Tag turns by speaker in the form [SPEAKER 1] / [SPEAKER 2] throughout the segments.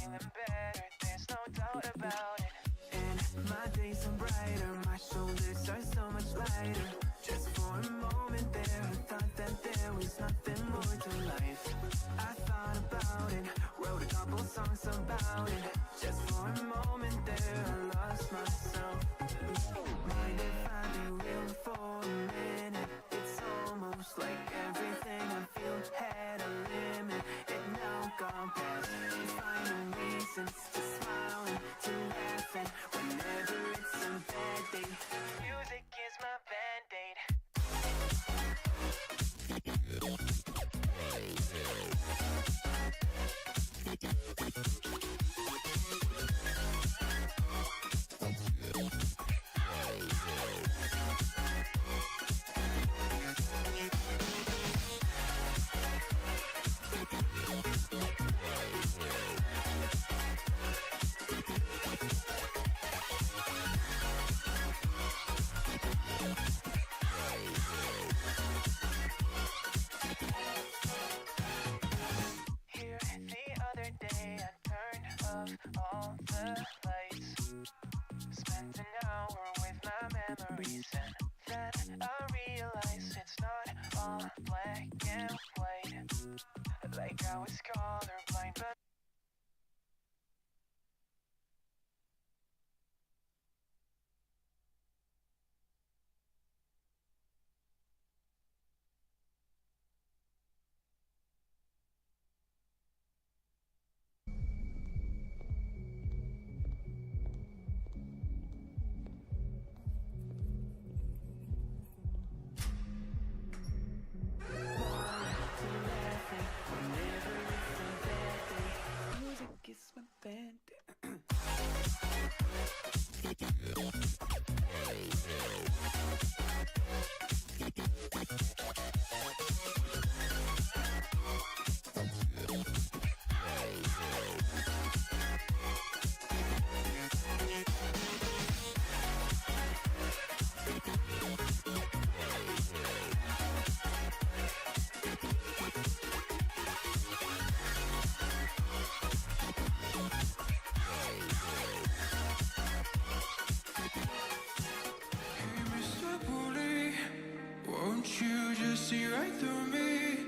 [SPEAKER 1] feeling better, there's no doubt about it.
[SPEAKER 2] And my days are brighter, my shoulders are so much lighter. Just for a moment there, I thought that there was nothing more to life. I thought about it, wrote a couple songs about it. Just for a moment there, I lost myself. Mind if I be real for a minute? It's almost like everything I feel had a limit. It now gone past. Finding reasons to smile and to laugh, and whenever it's a bad day,
[SPEAKER 1] Music is my band-aid. Here the other day I turned off all the lights, spent an hour with my memories, and then I realized it's not all black and white, like I was colorblind, but
[SPEAKER 2] music is my band.
[SPEAKER 3] Won't you just see right through me?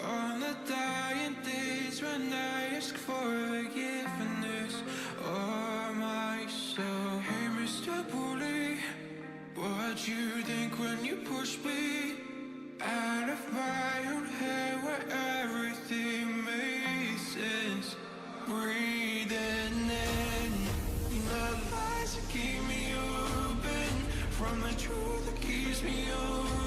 [SPEAKER 3] On the dying days when I ask for forgiveness of myself. Hey, Mr. Bully, what'd you think when you pushed me out of my own head where everything made sense? Breathing in the lies that keep me open from the truth that keeps me holding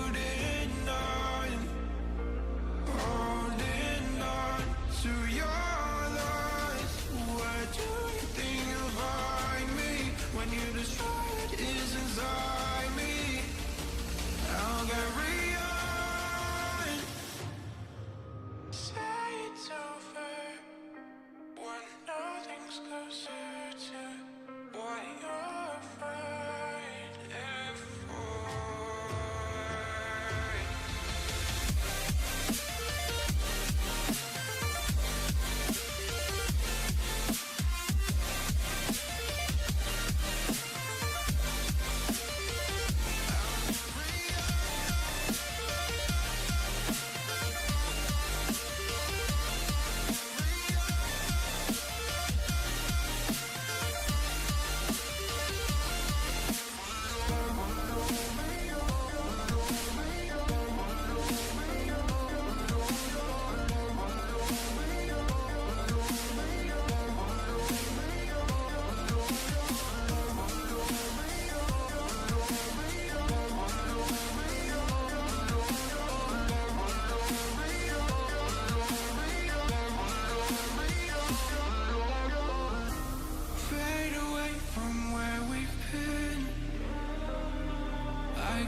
[SPEAKER 3] on to your lies. What do you think you'll find me when you destroy what is inside me? I'll carry on. Say it's over when nothing's closer to what you're afraid for.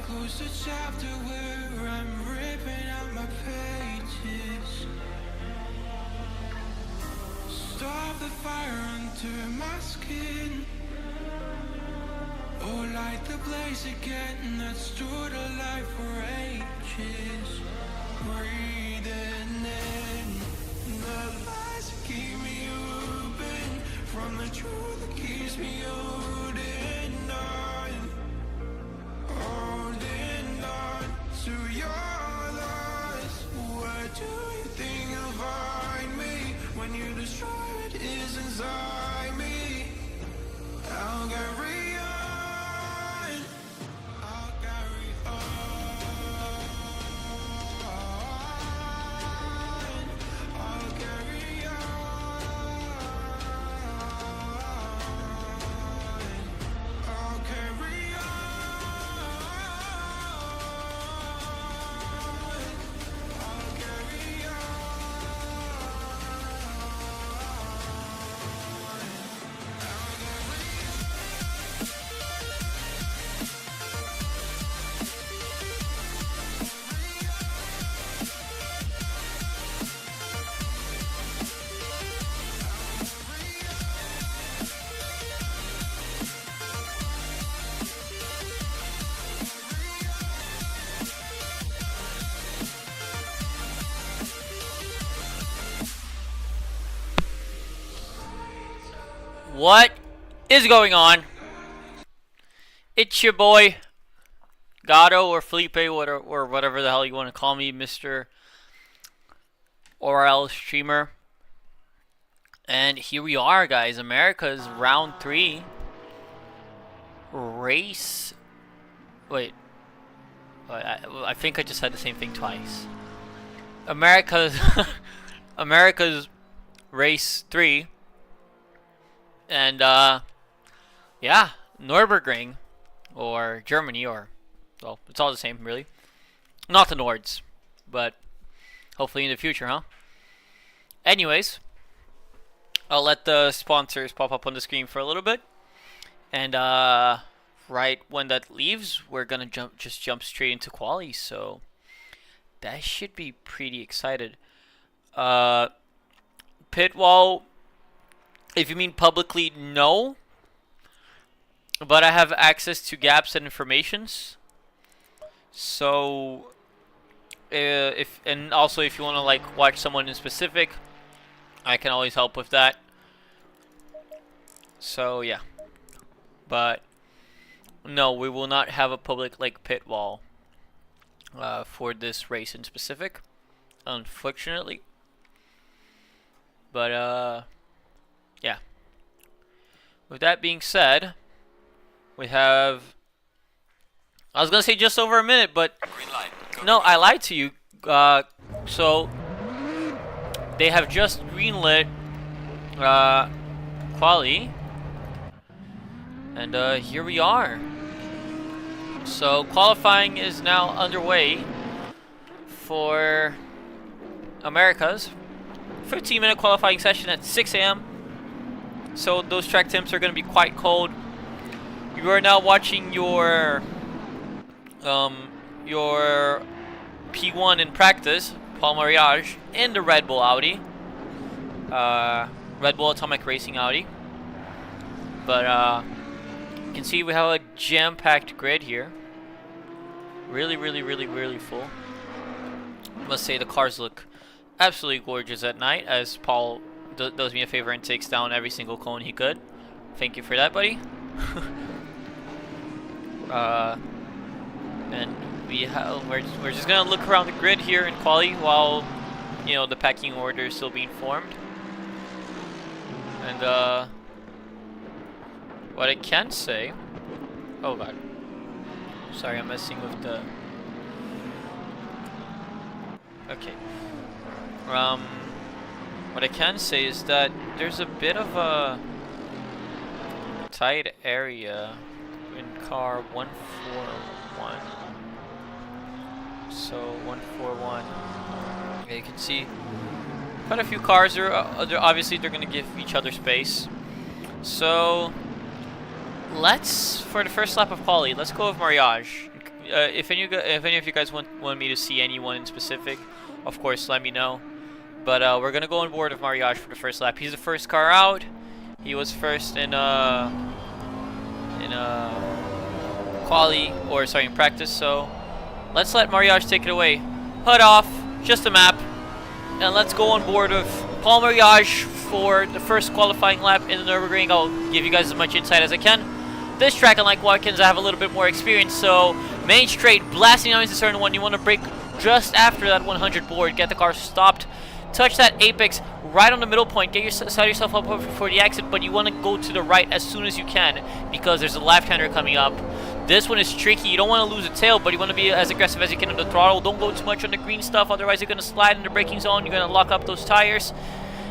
[SPEAKER 3] Close the chapter where I'm ripping out my pages. Stop the fire under my skin, or light the blaze again that stood alive for ages. Breathing in the lies that keep me open from the truth that keeps me holding on to your lies. Where do you think you'll find me when you destroy what is inside me? I'll carry on. I'll carry on. I'll carry on. I'll carry
[SPEAKER 4] What is going on? It's your boy Gato or Felipe or whatever the hell you want to call me, Mr. ORL streamer. And here we are, guys. America's round 3 race. Wait. I think I just said the same thing twice. America's race 3. And, yeah, Nurburgring, or Germany, or, well, it's all the same, really. Not the Nords, but hopefully in the future, huh? Anyways, I'll let the sponsors pop up on the screen for a little bit. And, right when that leaves, we're gonna jump straight into quali, so that should be pretty excited. Pit wall. If you mean publicly, no. But I have access to gaps and informations. So, if you want to like watch someone in specific, I can always help with that. So yeah. But no, we will not have a public like pit wall for this race in specific, unfortunately. But yeah. With that being said, we have. I was gonna say just over a minute, but no, I lied to you. So they have just greenlit quali, and here we are. So qualifying is now underway for America's 15-minute qualifying session at 6 a.m. So those track temps are going to be quite cold. You are now watching your P1 in practice, Paul Mariage, in the Red Bull Audi, Red Bull Atomic Racing Audi. But you can see we have a jam-packed grid here. Really full. I must say the cars look absolutely gorgeous at night, as Paul does me a favor and takes down every single cone he could. Thank you for that, buddy. And we're just gonna look around the grid here in quali while the packing order is still being formed. And what I can say, oh god, sorry, I'm messing with the. Okay. What I can say is that there's a bit of a tight area in car 141. So 141. Yeah, you can see quite a few cars. Obviously they're going to give each other space. So let's, for the first lap of quali, let's go with Mariage. If any of you guys want me to see anyone in specific, of course, let me know. But we're gonna go on board with Mariage for the first lap. He's the first car out. He was first in quali, or sorry, in practice. So let's let Mariage take it away. Hood off, just a map, and let's go on board with Paul Mariage for the first qualifying lap in the Nurburgring. I'll give you guys as much insight as I can. This track, unlike Watkins, I have a little bit more experience, so main straight, blasting down into turn 1. You want to brake just after that 100 board, get the car stopped, touch that apex right on the middle point, set yourself up for the exit, but you want to go to the right as soon as you can because there's a left-hander coming up. This one is tricky. You don't want to lose a tail, but you want to be as aggressive as you can on the throttle. Don't go too much on the green stuff, otherwise you're going to slide in the braking zone. You're going to lock up those tires.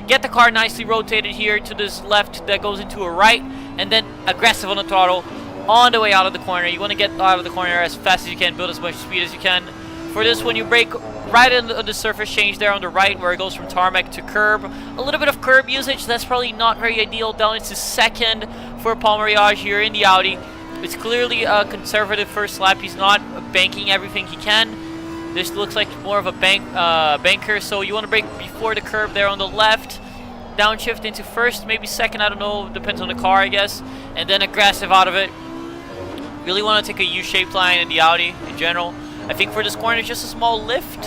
[SPEAKER 4] Get the car nicely rotated here to this left that goes into a right, and then aggressive on the throttle on the way out of the corner. You want to get out of the corner as fast as you can, build as much speed as you can. For this one, you brake right on the surface change there on the right where it goes from tarmac to curb. A little bit of curb usage, that's probably not very ideal. Down into second for Paul Mariage here in the Audi. It's clearly a conservative first lap. He's not banking everything he can. This looks like more of a banker, so you want to brake before the curb there on the left. Downshift into first, maybe second, I don't know, depends on the car, I guess. And then aggressive out of it. Really want to take a U-shaped line in the Audi in general. I think for this corner, just a small lift.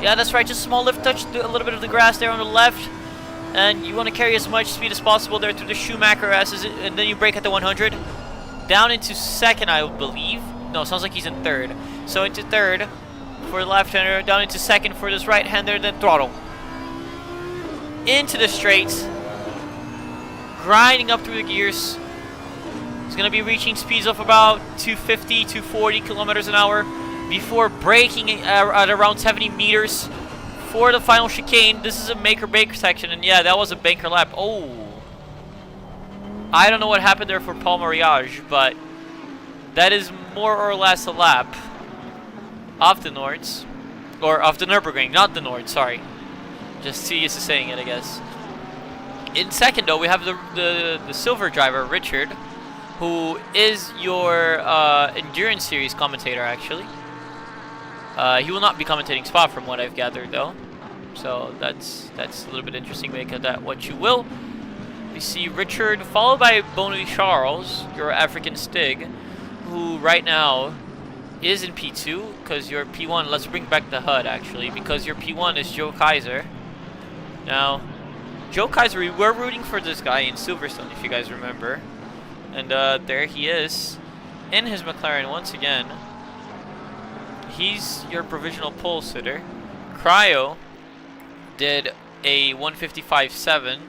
[SPEAKER 4] Yeah, that's right, just a small lift, touch a little bit of the grass there on the left. And you want to carry as much speed as possible there through the Schumacher S's, and then you brake at the 100. Down into second, I believe. No, sounds like he's in third. So into third for the left-hander, down into second for this right-hander, then throttle. Into the straights. Grinding up through the gears. He's going to be reaching speeds of about 250, 240 kilometers an hour before braking at around 70 meters for the final chicane. This is a make-or-break section, and yeah, that was a banker lap. Oh. I don't know what happened there for Paul Mariage, but that is more or less a lap of the Nords. Or of the Nürburgring, not the Nord, sorry. Just too used to saying it, I guess. In second, though, we have the silver driver, Richard, who is your Endurance Series commentator, actually. He will not be commentating Spa from what I've gathered, though. So that's a little bit interesting. Make of that what you will. We see Richard, followed by Bonnie Charles, your African Stig, who right now is in P2, because your P1, let's bring back the HUD, actually, because your P1 is Joe Kaiser. Now, Joe Kaiser, we were rooting for this guy in Silverstone, if you guys remember. And there he is, in his McLaren once again. He's your provisional pole sitter. Cryo did a 155.7,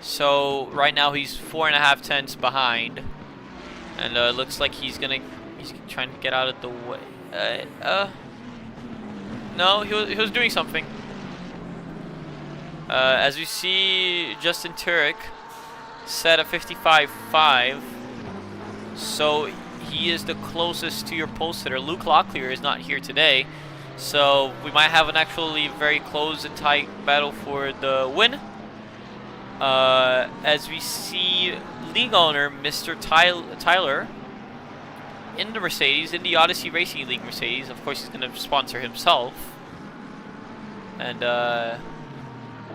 [SPEAKER 4] so right now he's 4.5 tenths behind. And it looks like he's trying to get out of the way. No, he was doing something. As you see, Justin Turek set a 55.5, so he is the closest to your pole sitter. Luke Locklear is not here today, so we might have an actually very close and tight battle for the win. As we see league owner Mr. Tyler in the Mercedes, in the Odyssey Racing League Mercedes. Of course, he's going to sponsor himself. And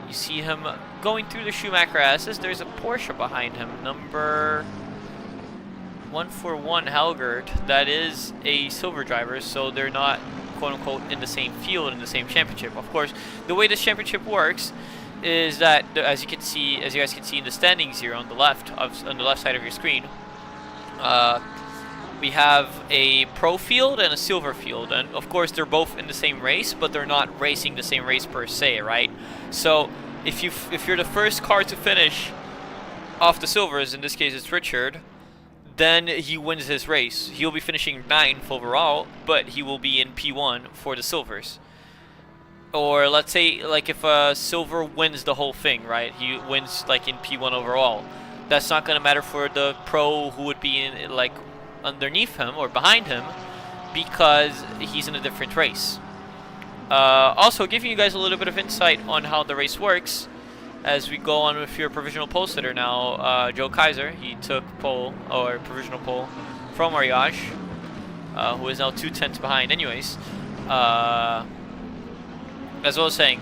[SPEAKER 4] you see him going through the Schumacher S's. There's a Porsche behind him, number 141 Helgert. That is a silver driver, so they're not, quote-unquote, in the same field, in the same championship. Of course, the way this championship works is that, as you guys can see in the standings here on the left, on the left side of your screen, we have a pro field and a silver field, and of course they're both in the same race, but they're not racing the same race per se, right? So if you're the first car to finish off the silvers, in this case it's Richard, then he wins his race. He'll be finishing 9th overall, but he will be in P1 for the silvers. Or let's say, like, if a silver wins the whole thing, right? He wins like in P1 overall. That's not gonna matter for the pro who would be in like underneath him or behind him, because he's in a different race. Also, giving you guys a little bit of insight on how the race works as we go on with your provisional pole sitter now. Joe Kaiser, he took pole, or provisional pole, from Mariage, who is now 2 tenths behind anyways. As I was saying,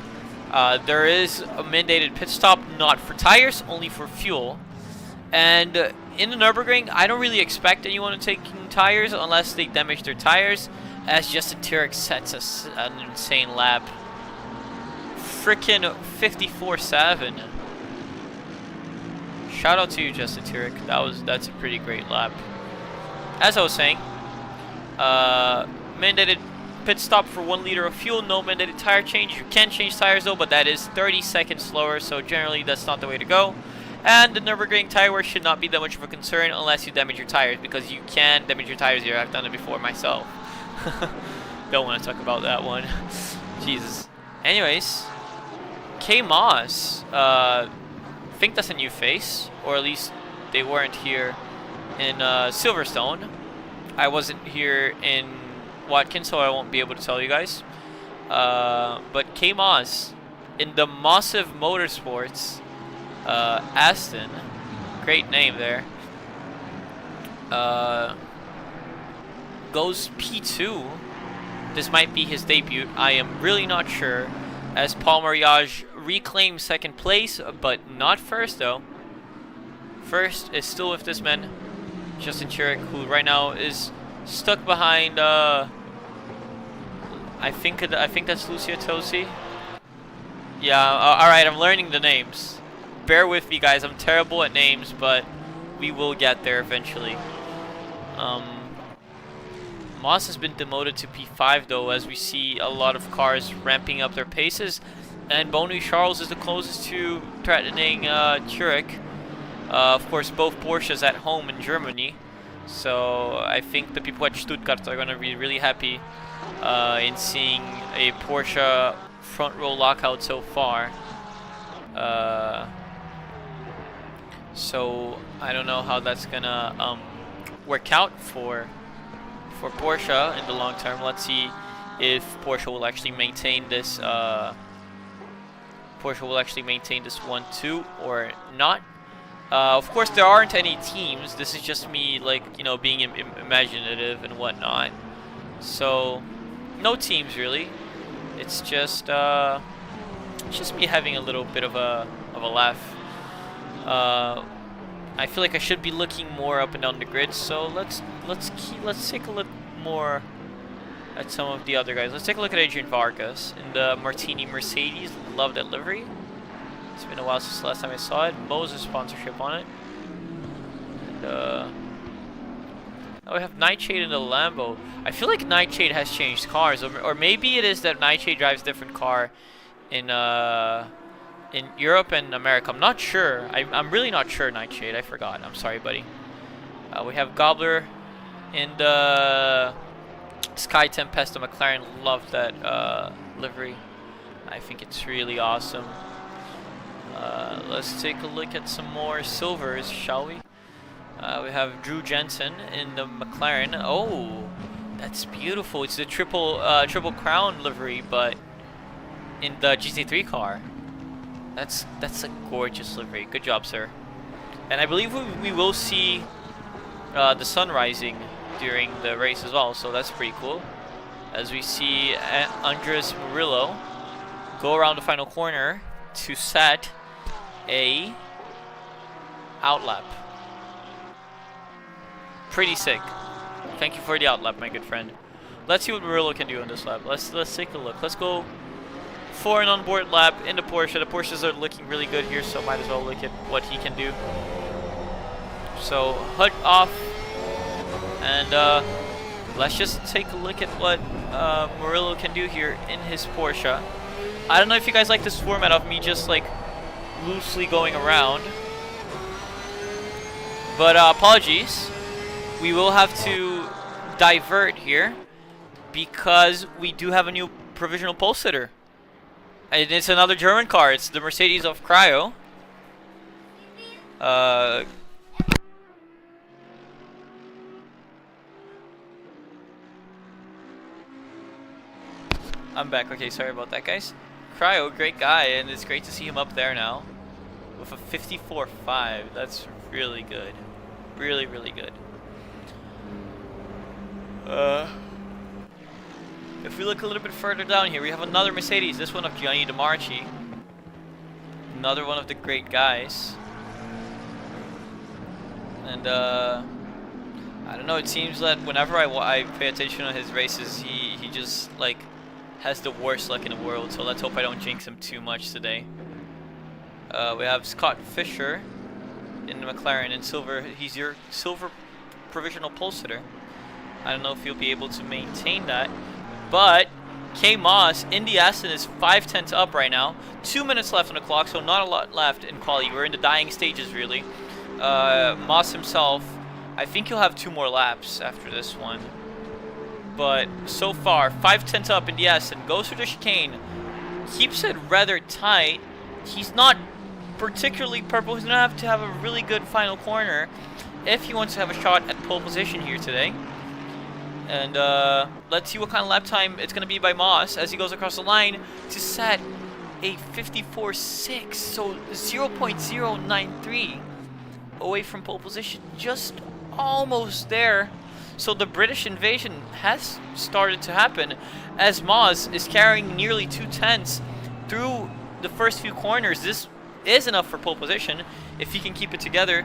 [SPEAKER 4] there is a mandated pit stop, not for tires, only for fuel. And in the Nürburgring, I don't really expect anyone to take tires unless they damage their tires, as Justin Turek sets an insane lap. Frickin' 54.7. Shout out to you, Justin Turek. That's a pretty great lap. As I was saying, mandated pit stop for 1 liter of fuel, no mandated tire change. You can change tires though, but that is 30 seconds slower, so generally that's not the way to go. And the Nurburgring tire wear should not be that much of a concern unless you damage your tires, because you can damage your tires here. I've done it before myself. Don't want to talk about that one. Jesus. Anyways, K Moss. I think that's a new face, or at least they weren't here in Silverstone. I wasn't here in Watkins, so I won't be able to tell you guys. But K Moss in the Mossive Motorsports Aston, great name there, goes P2. This might be his debut. I am really not sure, as Paul Mariage reclaimed 2nd place, but not first though. First is still with this man, Justin Turek, who right now is stuck behind I think that's Lucia Tosi. Yeah, alright, I'm learning the names. Bear with me, guys. I'm terrible at names, but we will get there eventually. Moss has been demoted to P5 though, as we see a lot of cars ramping up their paces, and Bonnie Charles is the closest to threatening Turek. Of course, both Porsches at home in Germany, so I think the people at Stuttgart are going to be really happy in seeing a Porsche front row lockout so far. So I don't know how that's gonna work out for Porsche in the long term. Let's see if Porsche will actually maintain this. Porsche will actually maintain this 1-2 or not. Of course, there aren't any teams. This is just me, like, you know, being imaginative and whatnot. So no teams really. It's just me having a little bit of a laugh. I feel like I should be looking more up and down the grid, so let's take a look more at some of the other guys. Let's take a look at Adrian Vargas in the Martini Mercedes. Love that livery. It's been a while since the last time I saw it. Moses sponsorship on it. And now we have Nightshade in the Lambo. I feel like Nightshade has changed cars, or maybe it is that Nightshade drives a different car in Europe and America. I'm not sure. I'm really not sure, Nightshade. I forgot. I'm sorry, buddy. We have Gobbler in the Sky Tempesta McLaren. Love that livery. I think it's really awesome. Let's take a look at some more silvers, shall we? We have Drew Jensen in the McLaren. Oh, that's beautiful. It's the triple crown livery, but in the GT3 car. That's a gorgeous livery. Good job, sir. And I believe we will see the sun rising during the race as well, so that's pretty cool. As we see Andres Murillo go around the final corner to set a outlap. Pretty sick. Thank you for the outlap, my good friend. Let's see what Murillo can do on this lap. Let's take a look. Let's go for an onboard lap in the Porsche. The Porsches are looking really good here, so might as well look at what he can do. So hood off, and let's just take a look at what Murillo can do here in his Porsche. I don't know if you guys like this format of me just like loosely going around, but apologies. We will have to divert here because we do have a new provisional pole sitter. And it's another German car. It's the Mercedes of Cryo. I'm back. Okay, sorry about that, guys. Cryo, great guy, and it's great to see him up there now with a 54.5. That's really good. Really, really good. If we look a little bit further down here, we have another Mercedes, this one of Gianni DeMarchi. Another one of the great guys. And I don't know, it seems that whenever I pay attention to his races, he just like has the worst luck in the world, so let's hope I don't jinx him too much today. We have Scott Fisher in the McLaren in silver. He's your silver provisional pole sitter. I don't know if he'll be able to maintain that, but K Moss in the Aston is 5/10 up right now. 2 minutes left on the clock, so not a lot left in quali. We're in the dying stages, really. Moss himself, I think he'll have 2 more laps after this one. But so far, 5/10 up in the Aston. Goes through the chicane. Keeps it rather tight. He's not particularly purple. He's going to have a really good final corner if he wants to have a shot at pole position here today. And let's see what kind of lap time it's going to be by Moss as he goes across the line to set a 54.6, so 0.093 away from pole position. Just almost there. So the British invasion has started to happen as Moss is carrying nearly 2/10 through the first few corners. This is enough for pole position if he can keep it together.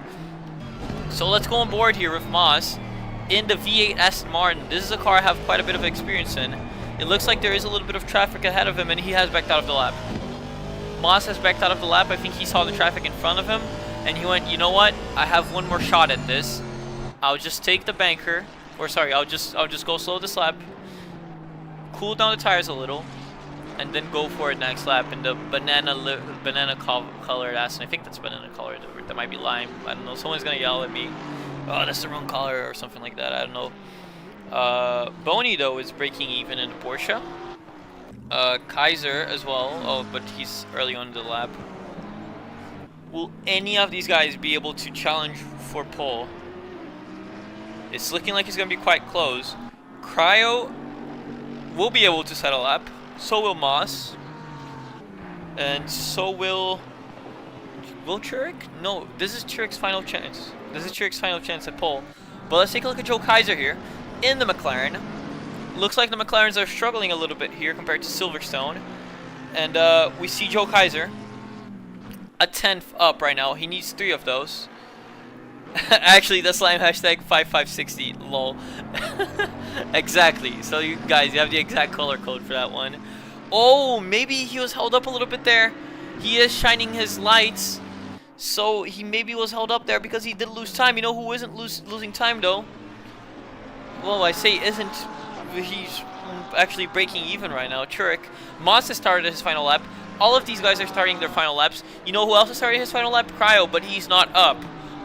[SPEAKER 4] So let's go on board here with Moss in the V8 Aston Martin. This is a car I have quite a bit of experience in. It looks like there is a little bit of traffic ahead of him, and he has backed out of the lap. Moss has backed out of the lap. I think he saw the traffic in front of him, and he went, you know what? I have one more shot at this. I'll just take the banker, or sorry, I'll just go slow this lap, cool down the tires a little, and then go for it next lap in the banana colored Aston. I think that's banana colored. That might be lime. I don't know. Someone's gonna yell at me. Oh, that's the wrong color or something like that. I don't know. Boney though is breaking even in the Porsche. Kaiser as well. Oh, but he's early on in the lap. Will any of these guys be able to challenge for pole? It's looking like it's going to be quite close. Cryo will be able to set a lap. So will Moss. And so will Churich? No, this is Churich's final chance. This is Churich's final chance at pole. But let's take a look at Joe Kaiser here in the McLaren. Looks like the McLarens are struggling a little bit here compared to Silverstone. And we see Joe Kaiser a 10th up right now. He needs 3 of those. Actually, that's slime hashtag 5560 lol. Exactly. So you guys, you have the exact color code for that one. Oh, maybe he was held up a little bit there. He is shining his lights, so he maybe was held up there because he did lose time. You know who isn't losing time though? Well, I say isn't. He's actually breaking even right now. Churich. Moss has started his final lap. All of these guys are starting their final laps. You know who else is starting his final lap? Cryo, but he's not up.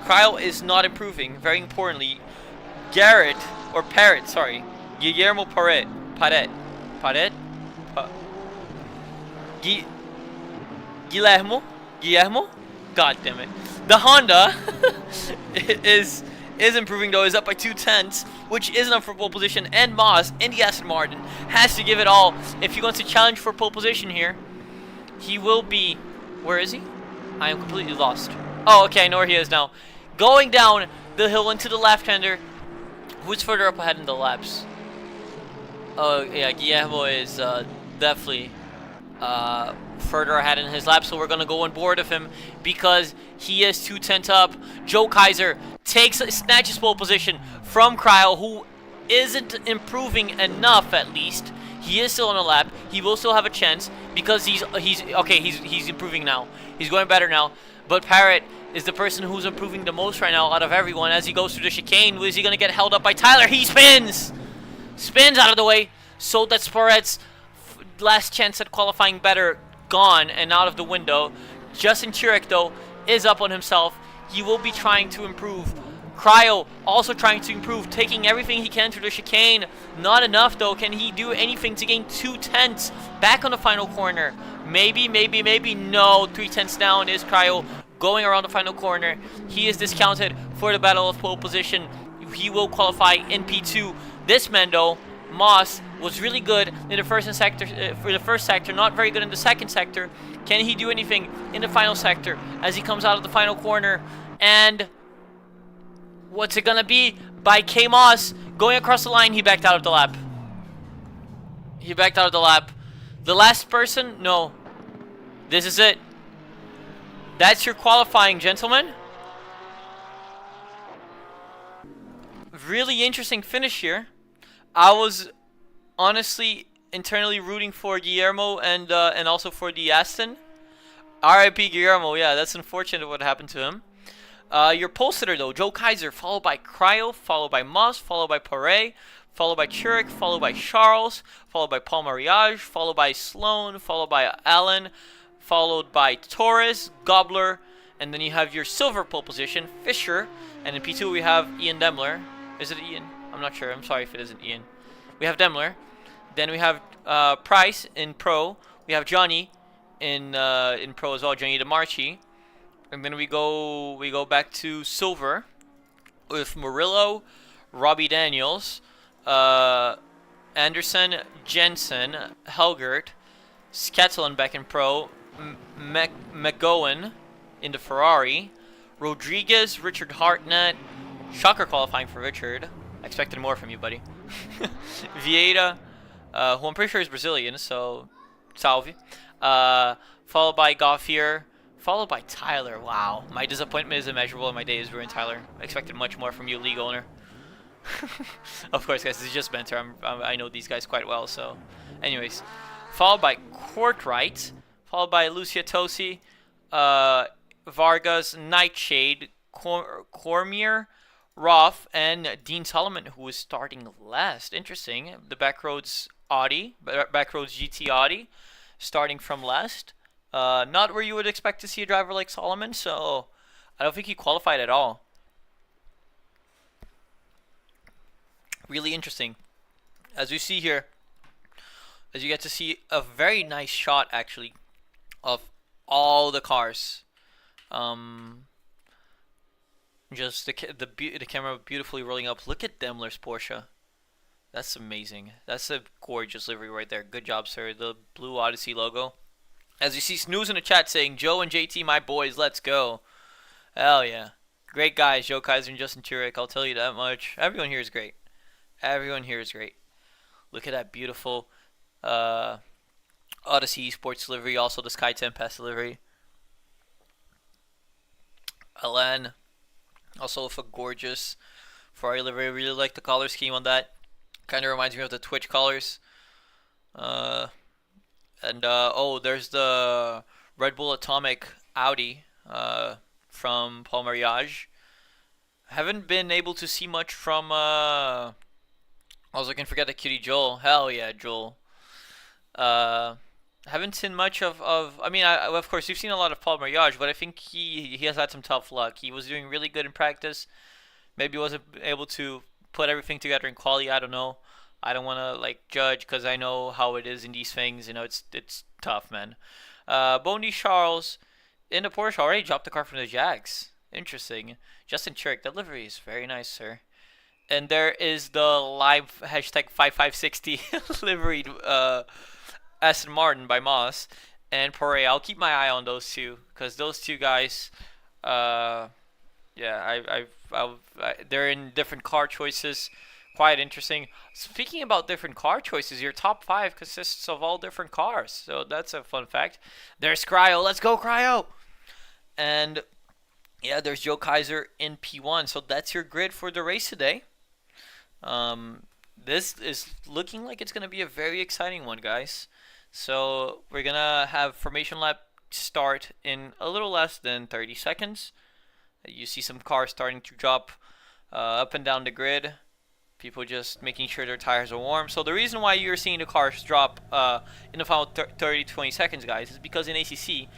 [SPEAKER 4] Cryo is not improving. Very importantly, Guillermo Guillermo? God damn it. The Honda is improving though, is up by 2/10, which is enough for pole position, and Moss in the Aston Martin has to give it all if he wants to challenge for pole position here. He will be, where is he? I am completely lost. Oh, okay, I know where he is now. Going down the hill into the left-hander. Who's further up ahead in the laps? Oh, yeah, Guillermo is definitely further ahead in his lap, so we're going to go on board of him because he is 2/10 up. Joe Kaiser snatches pole position from Cryo, who isn't improving enough at least. He is still on a lap. He will still have a chance because he's improving now. He's going better now. But Parrott is the person who's improving the most right now out of everyone as he goes through the chicane. Is he going to get held up by Tyler? He spins! Spins out of the way so that Sporet's last chance at qualifying better gone and out of the window. Justin Churich, though, is up on himself. He will be trying to improve. Cryo also trying to improve, taking everything he can through the chicane. Not enough, though. Can he do anything to gain 2/10 back on the final corner? Maybe. No, 3/10 down is Cryo going around the final corner. He is discounted for the battle of pole position. He will qualify in P2. This man, though, Moss, was really good in the first sector, not very good in the second sector. Can he do anything in the final sector as he comes out of the final corner? And what's it gonna be? By K Moss going across the line, he backed out of the lap. The last person? No. This is it. That's your qualifying, gentlemen. Really interesting finish here. I was honestly internally rooting for Guillermo and also for the Aston. RIP Guillermo, yeah, that's unfortunate what happened to him. Your pole sitter though, Joe Kaiser, followed by Cryo, followed by Moss, followed by Poirier, followed by Churich, followed by Charles, followed by Paul Mariage, followed by Sloan, followed by Allen, followed by Torres, Gobbler, and then you have your silver pole position, Fisher, and in P2 we have Ian Demler. Is it Ian? I'm not sure. I'm sorry if it isn't Ian. We have Demler. Then we have Price in Pro. We have Johnny in Pro as well, Johnny DeMarchi. And then we go back to silver with Murillo, Robbie Daniels, Anderson, Jensen, Helgert, Skatelen back in Pro, McGowan in the Ferrari, Rodriguez, Richard Hartnett, shocker qualifying for Richard. I expected more from you, buddy. Vieira, who I'm pretty sure is Brazilian, so salve. Followed by Gauffier, followed by Tyler. Wow, my disappointment is immeasurable and my day is ruined, Tyler. I expected much more from you, league owner. Of course, guys, this is just banter. I know these guys quite well, so. Anyways, followed by Courtwright, followed by Lucia Tosi, Vargas, Nightshade, Cormier, Roth, and Dean Solomon, who is starting last. Interesting. The Backroads GT Audi, starting from last. Not where you would expect to see a driver like Solomon, so I don't think he qualified at all. Really interesting. As you see here, as you get to see a very nice shot actually of all the cars. Just the camera beautifully rolling up. Look at Daimler's Porsche. That's amazing. That's a gorgeous livery right there. Good job, sir. The blue Odyssey logo. As you see Snooze in the chat saying, Joe and JT, my boys, let's go. Hell yeah. Great guys, Joe Kaiser and Justin Turek. I'll tell you that much. Everyone here is great. Everyone here is great. Look at that beautiful Odyssey Sports livery. Also the Sky Tempest livery. Alain. Also with a gorgeous Ferrari livery. I really like the color scheme on that. Kind of reminds me of the Twitch colors. Oh, there's the Red Bull Atomic Audi from Paul Mariage. Haven't been able to see much from... I was looking to forget the cutie Joel. Hell yeah, Joel. Haven't seen much of I mean, of course, you've seen a lot of Paul Mariage, but I think he has had some tough luck. He was doing really good in practice. Maybe wasn't able to put everything together in quali. I don't know. I don't want to like judge because I know how it is in these things. You know, it's tough, man. Bondy Charles in the Porsche already dropped the car from the Jags. Interesting. Justin Church, that livery is very nice, sir. And there is the live hashtag 5560 liveried Aston Martin by Moss and Poirier. I'll keep my eye on those two because those two guys, yeah, they're in different car choices. Quite interesting. Speaking about different car choices, your top 5 consists of all different cars. So that's a fun fact. There's Cryo. Let's go, Cryo! And yeah, there's Joe Kaiser in P1. So that's your grid for the race today. This is looking like it's going to be a very exciting one, guys. So we're going to have formation lap start in a little less than 30 seconds. You see some cars starting to drop up and down the grid. People just making sure their tires are warm. So the reason why you're seeing the cars drop in the final 30-20 seconds, guys, is because in ACC,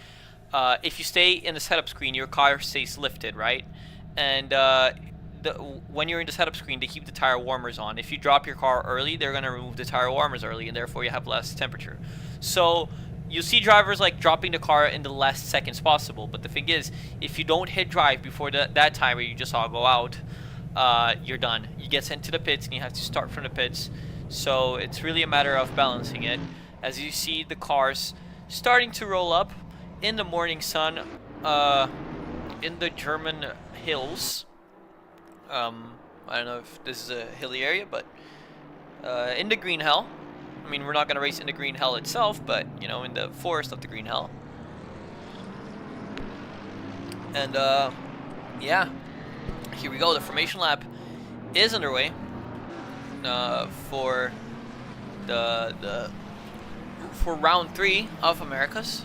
[SPEAKER 4] if you stay in the setup screen, your car stays lifted, right? And when you're in the setup screen, they keep the tire warmers on. If you drop your car early, they're going to remove the tire warmers early, and therefore you have less temperature. So you see drivers like dropping the car in the last seconds possible. But the thing is, if you don't hit drive before that timer you just saw go out, you're done. You get sent to the pits, and you have to start from the pits. So it's really a matter of balancing it. As you see the cars starting to roll up in the morning sun in the German hills. I don't know if this is a hilly area, but in the Green Hell. I mean, we're not going to race in the Green Hell itself, but, you know, in the forest of the Green Hell. And, yeah. Here we go. The formation lap is underway for for round 3 of Americas.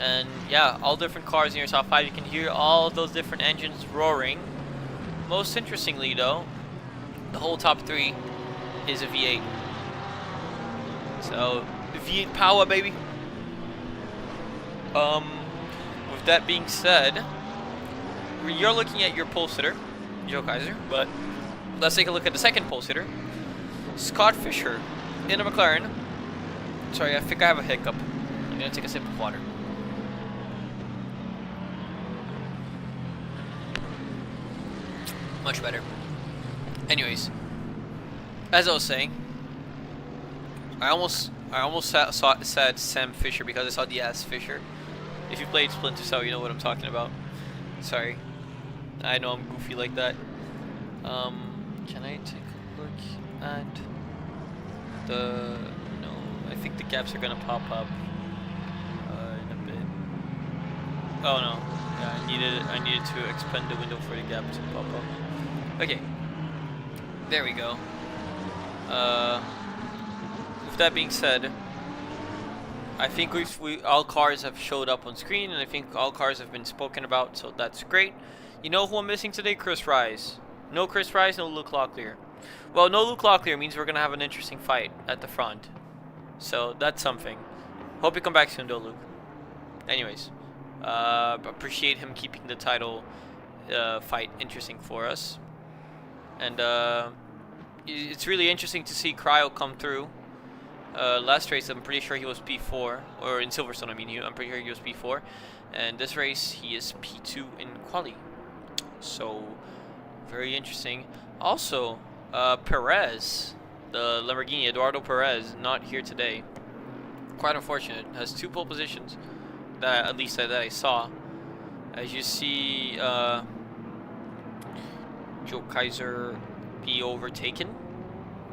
[SPEAKER 4] And yeah, all different cars in your top 5. You can hear all those different engines roaring. Most interestingly though, the whole top 3 is a V8. So V8 power, baby. With that being said, you're looking at your pole sitter, Joe Kaiser, but let's take a look at the second pole sitter, Scott Fisher, in a McLaren. Sorry, I think I have a hiccup. I'm gonna take a sip of water. Much better. Anyways, as I was saying, I almost said Sam Fisher because I saw the S Fisher. If you played Splinter Cell, you know what I'm talking about. Sorry, I know I'm goofy like that. Can I take a look at the? No, I think the gaps are gonna pop up in a bit. Oh no, yeah, I needed to expand the window for the gap to pop up. Okay, there we go. With that being said, I think all cars have showed up on screen, and I think all cars have been spoken about, so that's great. You know who I'm missing today? Chris Rise. No Chris Rise, no Luke Locklear. Well, no Luke Locklear means we're gonna have an interesting fight at the front, so that's something. Hope you come back soon, though, Luke. Anyways, appreciate him keeping the title fight interesting for us. And it's really interesting to see Cryo come through. Last race, I'm pretty sure he was P4, or in Silverstone, I mean, I'm pretty sure he was P4. And this race, he is P2 in quali. So, very interesting. Also, Perez, the Lamborghini, Eduardo Perez, not here today. Quite unfortunate. Has 2 pole positions, that at least that I saw. As you see, Joe Kaiser be overtaken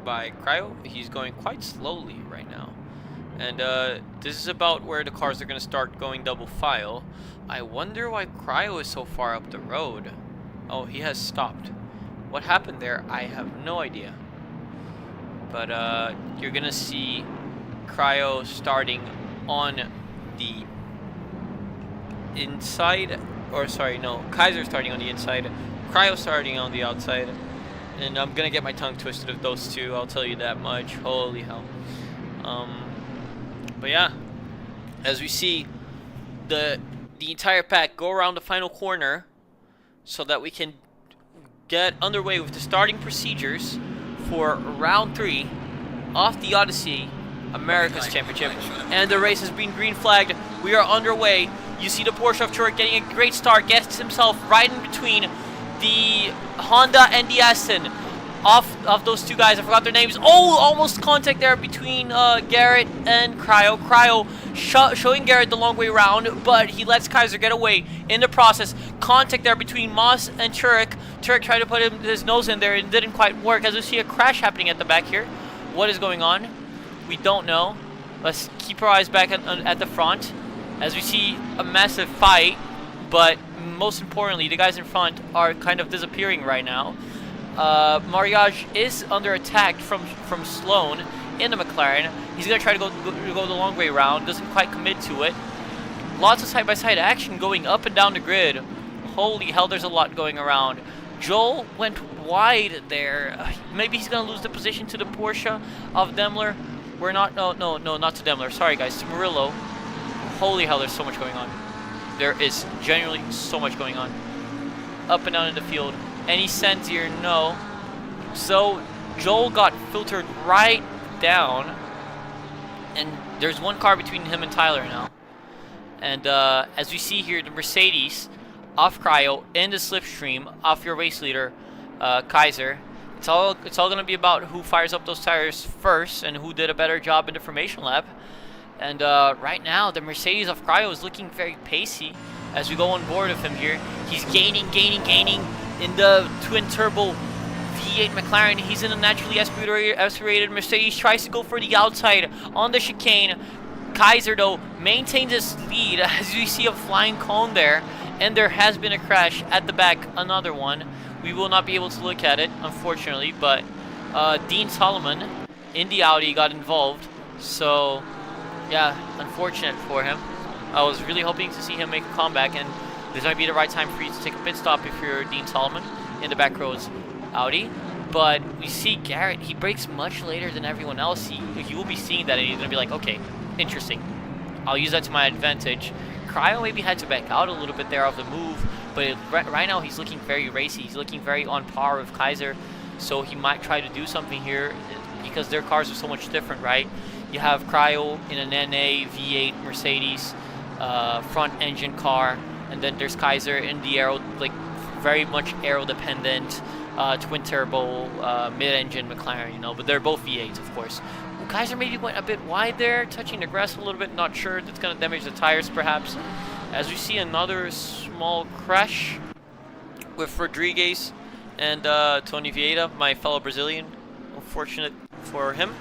[SPEAKER 4] by Cryo. He's going quite slowly right now. And this is about where the cars are going to start going double file. I wonder why Cryo is so far up the road. Oh, he has stopped. What happened there? I have no idea. But you're going to see Cryo starting on the inside. Or sorry, no. Kaiser starting on the inside. Cryo starting on the outside. And I'm gonna get my tongue twisted of those two, I'll tell you that much. Holy hell. But yeah, as we see the entire pack go around the final corner so that we can get underway with the starting procedures for round 3 of the Odyssey America's Championship. And the race has been green flagged. We are underway. You see the Porsche of Church getting a great start, gets himself right in between the Honda and the Aston. Of those two guys, I forgot their names. Oh, almost contact there between Garrett and Cryo. Cryo showing Garrett the long way around, but he lets Kaiser get away in the process. Contact there between Moss and Turek. Turek tried to put his nose in there and didn't quite work. As we see a crash happening at the back here. What is going on? We don't know. Let's keep our eyes back at the front as we see a massive fight, but most importantly, the guys in front are kind of disappearing right now. Mariage is under attack from Sloan in the McLaren. He's going to try to go the long way around. Doesn't quite commit to it. Lots of side-by-side action going up and down the grid. Holy hell, there's a lot going around. Joel went wide there. Maybe he's going to lose the position to the Porsche of Daimler. We're not... No, not to Daimler. Sorry, guys. To Murillo. Holy hell, there's so much going on. There is genuinely so much going on. Up and down in the field. Any sense here? No. So Joel got filtered right down. And there's one car between him and Tyler now. And as we see here, the Mercedes off Cryo in the slipstream off your race leader, Kaiser. It's all going to be about who fires up those tires first and who did a better job in the formation lap. And right now, the Mercedes of Cryo is looking very pacey as we go on board of him here. He's gaining in the twin-turbo V8 McLaren. He's in a naturally aspirated Mercedes. Tries to go for the outside on the chicane. Kaiser, though, maintains his lead as you see a flying cone there. And there has been a crash at the back, another one. We will not be able to look at it, unfortunately, but Dean Solomon in the Audi got involved. So... yeah, unfortunate for him. I was really hoping to see him make a comeback, and this might be the right time for you to take a pit stop if you're Dean Solomon in the back rows Audi. But we see Garrett, he brakes much later than everyone else. He will be seeing that, and he's going to be like, okay, interesting. I'll use that to my advantage. Cryo maybe had to back out a little bit there off the move, but right now he's looking very racy. He's looking very on par with Kaiser, so he might try to do something here because their cars are so much different, right? You have Cryo in an NA V8 Mercedes front engine car, and then there's Kaiser in the aero, like very much aero dependent twin turbo mid-engine McLaren, you know, but they're both V8s, of course. Well, Kaiser maybe went a bit wide there, touching the grass a little bit, not sure. That's going to damage the tires perhaps. As we see another small crash with Rodriguez and Tony Vieira, my fellow Brazilian. Unfortunate for him.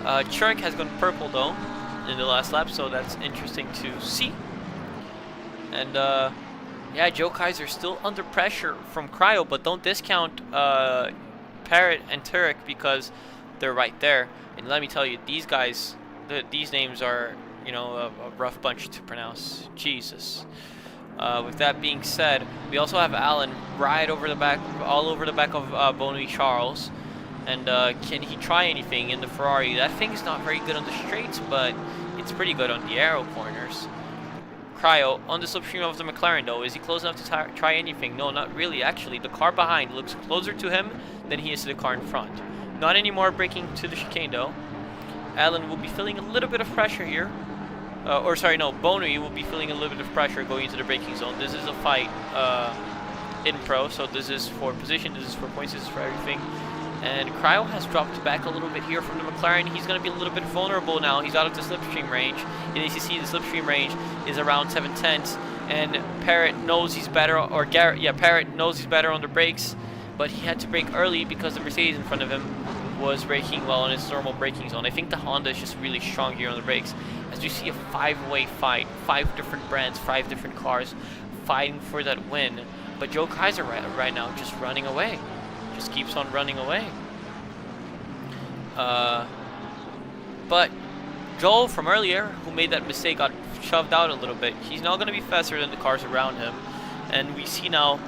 [SPEAKER 4] Churik has gone purple though in the last lap, so that's interesting to see. And yeah, Joe Kaiser still under pressure from Cryo, but don't discount Parrott and Turek because they're right there. And let me tell you, these guys, these names are, you know, a rough bunch to pronounce. Jesus. With that being said, we also have Alan right over the back, all over the back of Boney Charles. And can he try anything in the Ferrari? That thing's not very good on the straights, but it's pretty good on the aero corners. Cryo on the slipstream of the McLaren though. Is he close enough to try anything? No, not really actually. The car behind looks closer to him than he is to the car in front. Not anymore braking to the chicane though. Alan will be feeling a little bit of pressure here. Or sorry, no, Boney will be feeling a little bit of pressure going into the braking zone. This is a fight in pro, so this is for position, this is for points, this is for everything. And Cryo has dropped back a little bit here from the McLaren. He's going to be a little bit vulnerable now. He's out of the slipstream range. In ACC, the slipstream range is around 7/10. And Parrott knows he's better, or Garrett, yeah, Parrott knows he's better on the brakes. But he had to brake early because the Mercedes in front of him was braking well in its normal braking zone. I think the Honda is just really strong here on the brakes. As we see a five-way fight, 5 different brands, 5 different cars fighting for that win. But Joe Kaiser right now just running away. Just keeps on running away. But Joel from earlier, who made that mistake, got shoved out a little bit. He's now going to be faster than the cars around him. And we see now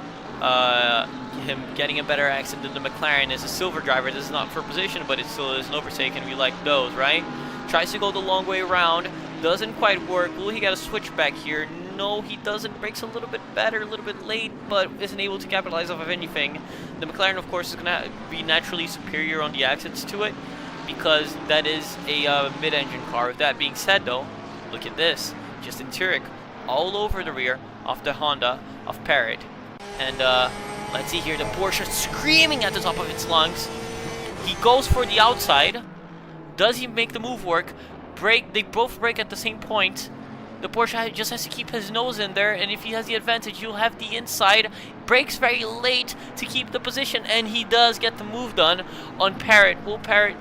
[SPEAKER 4] him getting a better exit than the McLaren as a silver driver. This is not for position, but it still is an overtake, and we like those, right? Tries to go the long way around. Doesn't quite work. Will he get a switch back here? No, he doesn't. Brakes a little bit better, a little bit late, but isn't able to capitalize off of anything. The McLaren, of course, is going to be naturally superior on the exits to it because that is a mid-engine car. With that being said, though, look at this. Justin Turek all over the rear of the Honda of Parrott. And let's see here, the Porsche screaming at the top of its lungs. He goes for the outside. Does he make the move work? They both brake at the same point. The Porsche just has to keep his nose in there, and if he has the advantage, he'll have the inside. Brakes very late to keep the position, and he does get the move done on Parrott. Will Parrott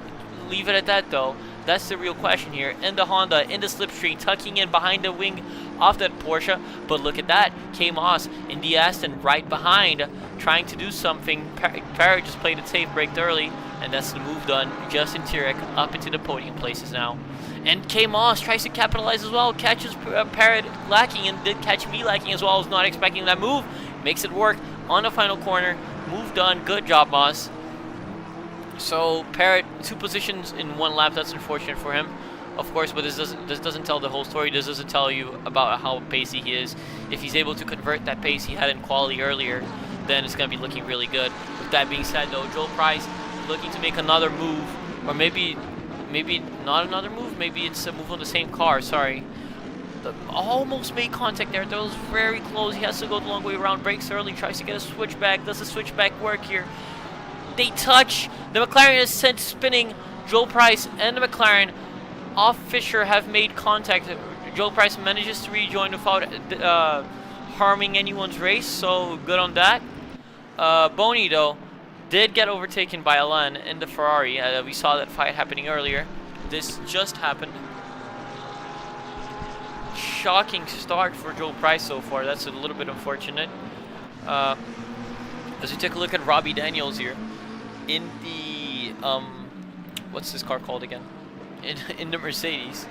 [SPEAKER 4] leave it at that, though? That's the real question here. And the Honda in the slipstream, tucking in behind the wing of that Porsche. But look at that. K. Moss in the Aston right behind, trying to do something. Parrott just played it safe, braked early, and that's the move done. Justin Turek up into the podium places now. And K. Moss tries to capitalize as well, catches Parrott lacking, and did catch me lacking as well. I was not expecting that move. Makes it work on the final corner. Move done. Good job, Moss. So Parrott, 2 positions in 1 lap. That's unfortunate for him, of course, but this doesn't tell the whole story. This doesn't tell you about how pacey he is. If he's able to convert that pace he had in quali earlier, then it's going to be looking really good. With that being said, though, Joel Price looking to make another move, or maybe not another move. Maybe it's a move on the same car. Sorry. Almost made contact there. That was very close. He has to go the long way around. Brakes early. Tries to get a switchback. Does the switchback work here? They touch. The McLaren is sent spinning. Joel Price and the McLaren off Fisher have made contact. Joel Price manages to rejoin without harming anyone's race. So good on that. Boney, though, did get overtaken by Alain in the Ferrari. We saw that fight happening earlier. This just happened. Shocking start for Joel Price so far. That's a little bit unfortunate. As we take a look at Robbie Daniels here in the what's this car called again? In the Mercedes.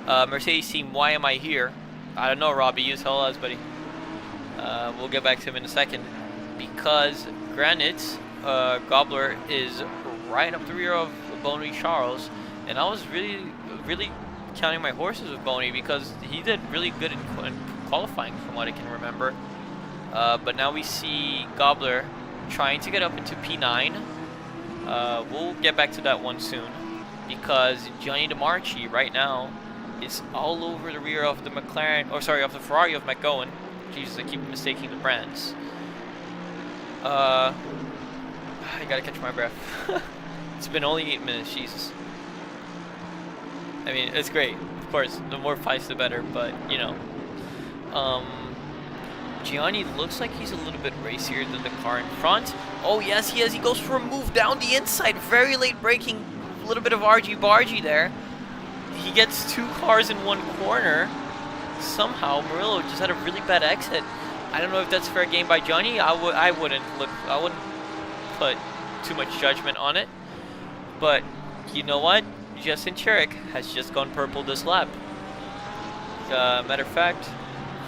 [SPEAKER 4] Mercedes team. Why am I here? I don't know, Robbie. You tell us, buddy. We'll get back to him in a second. Because Granite Gobbler is right up the rear of Boney Charles. And I was really counting my horses with Boney because he did really good in qualifying from what I can remember. But now we see Gobbler trying to get up into P9. We'll get back to that one soon because Johnny DeMarchi right now is all over the rear of the McLaren, or sorry, of the Ferrari of McGowan. Jesus, I keep mistaking the brands. I gotta catch my breath. It's been only 8 minutes, Jesus. I mean, it's great, of course. The more fights, the better. But you know, Gianni looks like he's a little bit racier than the car in front. Oh yes, he is. He goes for a move down the inside. Very late braking. A little bit of argy-bargy there. He gets 2 cars in one corner. Somehow Murillo just had a really bad exit. I don't know if that's fair game by Johnny. I wouldn't put too much judgment on it. But you know what? Justin Chiric has just gone purple this lap. Matter of fact,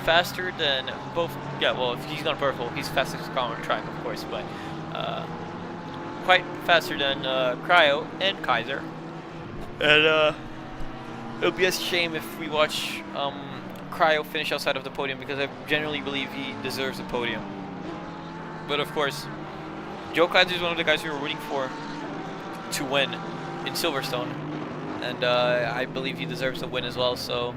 [SPEAKER 4] faster than both. Yeah, well, if he's gone purple, he's fastest car on track, of course, but quite faster than Cryo and Kaiser. And it'll be a shame if we watch Cryo finish outside of the podium because I generally believe he deserves a podium. But of course, Joe Kaiser is one of the guys we were rooting for to win in Silverstone, and I believe he deserves a win as well. So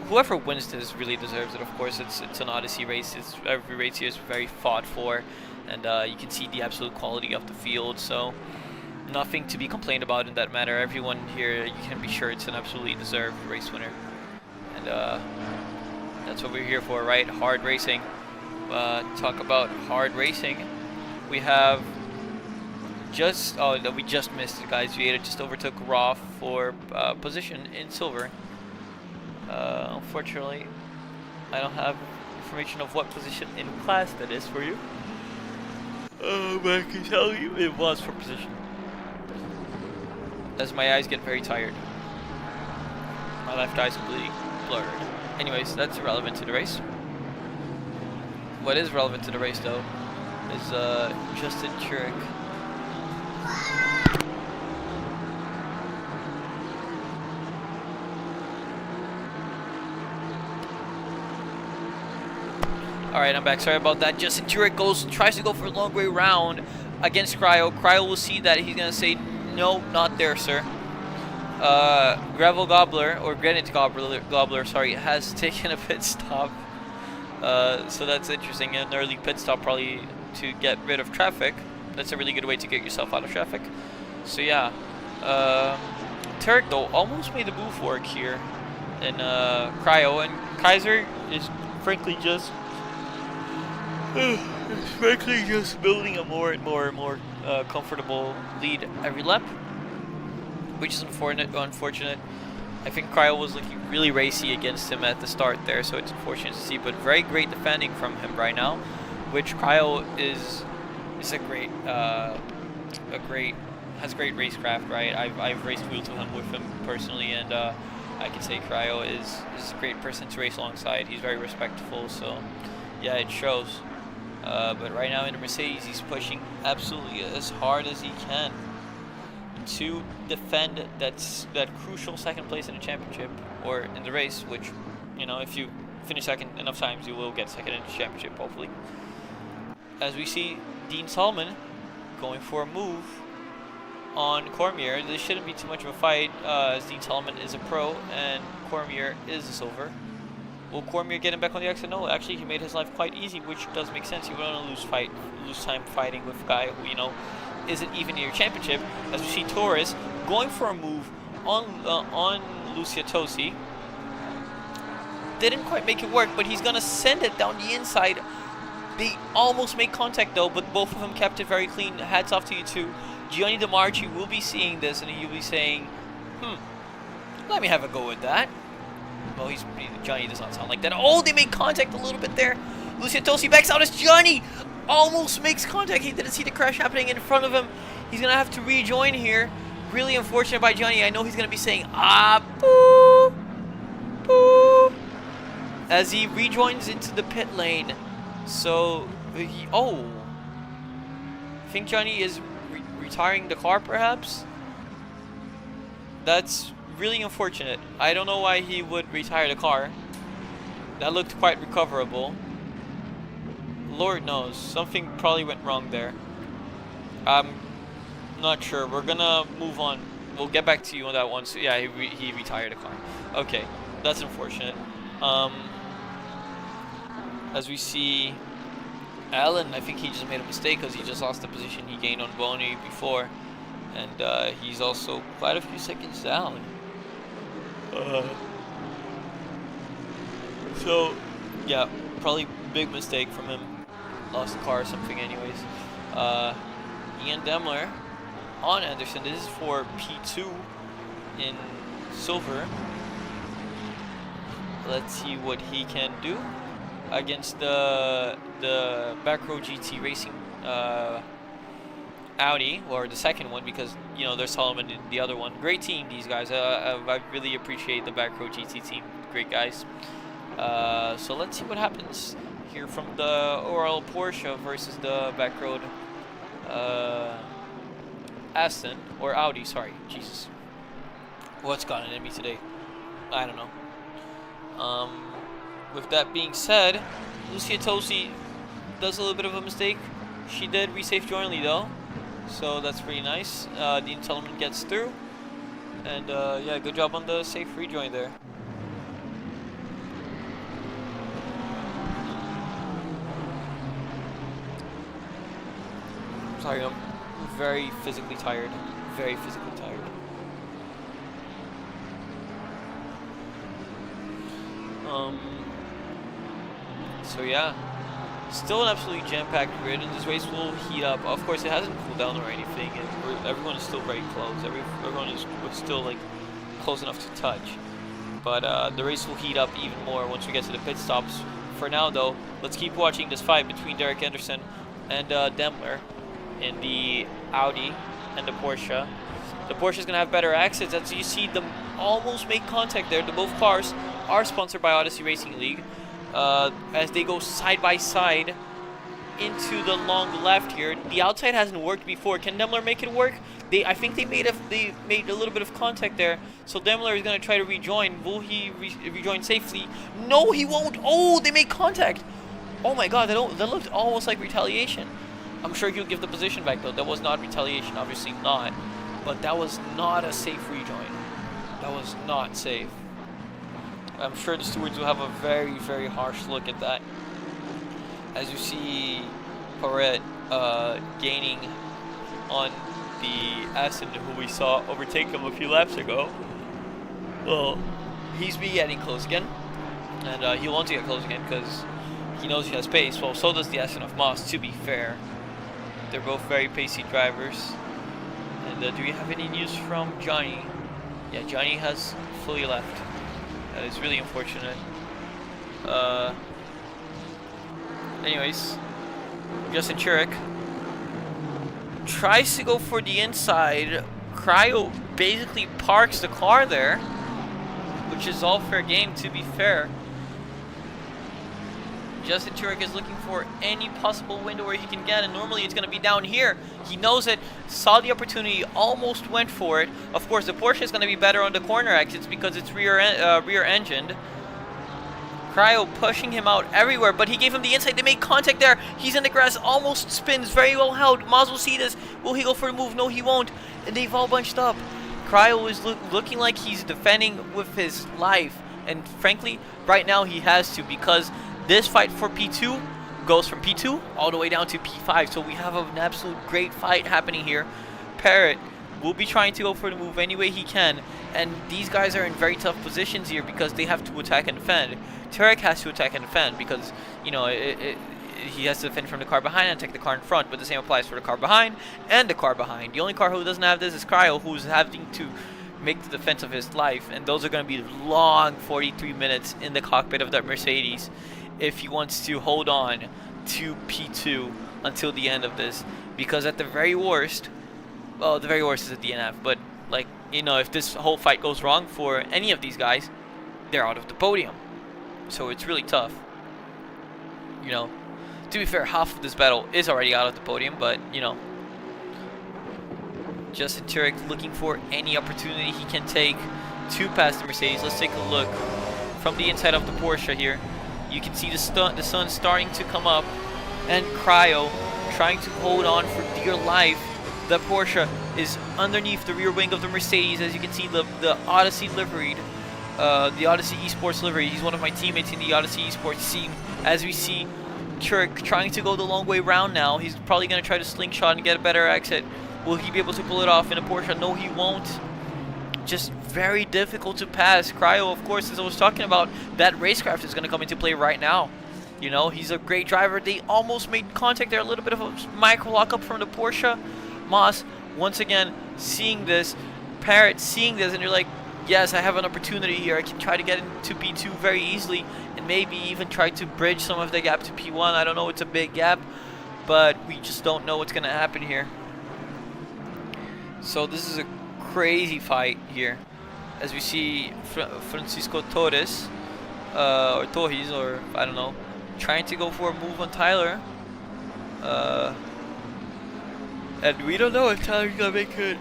[SPEAKER 4] whoever wins this really deserves it. Of course, it's an Odyssey race. Every race here is very fought for, and you can see the absolute quality of the field. So nothing to be complained about in that matter. Everyone here, you can be sure it's an absolutely deserved race winner, and that's what we're here for, right? Hard racing. Talk about hard racing. We have we just missed it, guys. Vieta just overtook Roth for position in silver. Unfortunately, I don't have information of what position in class that is for you. But I can tell you it was for position. As my eyes get very tired. My left eye's completely blurred. Anyways, that's irrelevant to the race. What is relevant to the race, though, is Justin Chiric. Alright, I'm back. Sorry about that. Justin Chiric tries to go for a long way round against Cryo. Cryo will see that. He's going to say, no, not there, sir. Gravel Gobbler, or Granite Gobbler, sorry, has taken a pit stop. So that's interesting. An early pit stop probably to get rid of traffic. That's a really good way to get yourself out of traffic. So yeah. Tarek, though, almost made the move work here in Cryo. And Kaiser is frankly just building a more and more comfortable lead every lap, which is unfortunate. I think Cryo was looking really racy against him at the start there, so it's unfortunate to see, but very great defending from him right now, which Cryo is a great has great racecraft, right? I've raced wheel to him with him personally, and I can say Cryo is a great person to race alongside. He's very respectful, so yeah, it shows. But right now in the Mercedes, he's pushing absolutely as hard as he can to defend that crucial second place in the championship, or in the race, which, you know, if you finish second enough times, you will get second in the championship, hopefully. As we see Dean Salmon going for a move on Cormier. This shouldn't be too much of a fight, as Dean Salmon is a pro and Cormier is a silver. Will Cormier get him back on the exit? No, actually he made his life quite easy, which does make sense. You don't want to lose time fighting with a guy who, you know, isn't even in your championship. As we see Torres going for a move on Lucia Tosi. Didn't quite make it work, but he's gonna send it down the inside. They almost make contact though, but both of them kept it very clean. Hats off to you two. Gianni DeMarchi will be seeing this and he'll be saying, let me have a go with that. Well, Johnny does not sound like that. Oh, they made contact a little bit there. Lucia Tosi backs out as Johnny almost makes contact. He didn't see the crash happening in front of him. He's going to have to rejoin here. Really unfortunate by Johnny. I know he's going to be saying, boo, boo. as he rejoins into the pit lane. So, oh, I think Johnny is retiring the car, perhaps. That's really unfortunate. I don't know why he would retire the car. That looked quite recoverable. Lord knows, something probably went wrong there. I'm not sure. We're gonna move on. We'll get back to you on that one. So yeah, he retired the car. Okay, that's unfortunate. As we see, Alan, I think he just made a mistake because he just lost the position he gained on Boney before, and he's also quite a few seconds down. So yeah, probably big mistake from him. Lost the car or something, anyways. Ian Demler on Anderson. This is for P2 in silver. Let's see what he can do against the back row GT Racing Audi, or the second one, because you know there's Solomon in the other one. Great team, these guys. I really appreciate the back row GT team. Great guys. So let's see what happens here from the overall Porsche versus the back road Aston, or Audi, sorry, Jesus. What's gotten into me today? I don't know. With that being said, Lucia Tosi does a little bit of a mistake. She did resafe jointly though, so that's pretty nice. Dean Solomon gets through, and yeah, good job on the safe rejoin there. Sorry, I'm very physically tired. Very physically tired. So yeah, still an absolutely jam-packed grid, and this race will heat up. Of course, it hasn't cooled down or anything, and everyone is still very close. Everyone is still like close enough to touch. But the race will heat up even more once we get to the pit stops. For now, though, let's keep watching this fight between Derek Anderson and Demler in the Audi and the Porsche. The Porsche is going to have better exits, as you see them almost make contact there. Both cars are sponsored by Odyssey Racing League, as they go side by side into the long left here. The outside hasn't worked before. Can Demler make it work? I think they made a little bit of contact there. So Demler is going to try to rejoin. Will he rejoin safely? No, he won't. Oh, they made contact. Oh my God, that looked almost like retaliation. I'm sure he'll give the position back though. That was not retaliation, obviously not. But that was not a safe rejoin. That was not safe. I'm sure the stewards will have a very, very harsh look at that. As you see Perret gaining on the Aston, who we saw overtake him a few laps ago. Well, he's be getting close again. And he wants to get close again because he knows he has pace. Well, so does the Aston of Moss, to be fair. They're both very pacey drivers. And do we have any news from Johnny? Yeah, Johnny has fully left. That is really unfortunate. Anyways, Justin Churich tries to go for the inside. Cryo basically parks the car there, which is all fair game, to be fair. Justin Churich is looking for any possible window where he can get, and normally it's going to be down here. He knows it, saw the opportunity, almost went for it. Of course, the Porsche is going to be better on the corner exits because it's rear-engined. Cryo pushing him out everywhere, but he gave him the inside. They made contact there. He's in the grass, almost spins, very well held. Maz will see this. Will he go for the move? No, he won't. And they've all bunched up. Cryo is looking like he's defending with his life. And frankly, right now he has to, because this fight for P2 goes from P2 all the way down to P5. So we have an absolute great fight happening here. Parrott will be trying to go for the move any way he can. And these guys are in very tough positions here because they have to attack and defend. Turek has to attack and defend because, you know, he has to defend from the car behind and take the car in front. But the same applies for the car behind and the car behind. The only car who doesn't have this is Cryo, who's having to make the defense of his life. And those are going to be long 43 minutes in the cockpit of that Mercedes if he wants to hold on to P2 until the end of this. Because at the very worst, well, the very worst is at the DNF, but, like, you know, if this whole fight goes wrong for any of these guys, they're out of the podium. So it's really tough. You know, to be fair, half of this battle is already out of the podium, but you know, Justin Turek looking for any opportunity he can take to pass the Mercedes. Let's take a look from the inside of the Porsche here. You can see the sun starting to come up, and Cryo trying to hold on for dear life. The Porsche is underneath the rear wing of the Mercedes. As you can see, the Odyssey liveried, the Odyssey Esports livery. He's one of my teammates in the Odyssey Esports team. As we see Turek trying to go the long way round now. He's probably going to try to slingshot and get a better exit. Will he be able to pull it off in a Porsche? No, he won't. Just very difficult to pass. Cryo, of course, as I was talking about, that racecraft is going to come into play right now. You know, he's a great driver. They almost made contact there. A little bit of a micro lockup from the Porsche. Moss, once again, seeing this. Parrot seeing this, and you're like, yes, I have an opportunity here. I can try to get into P2 very easily, and maybe even try to bridge some of the gap to P1. I don't know, it's a big gap, but we just don't know what's going to happen here. So this is a crazy fight here. As we see Francisco Torres, or Torres, or I don't know, trying to go for a move on Tyler. And we don't know if Tyler's going to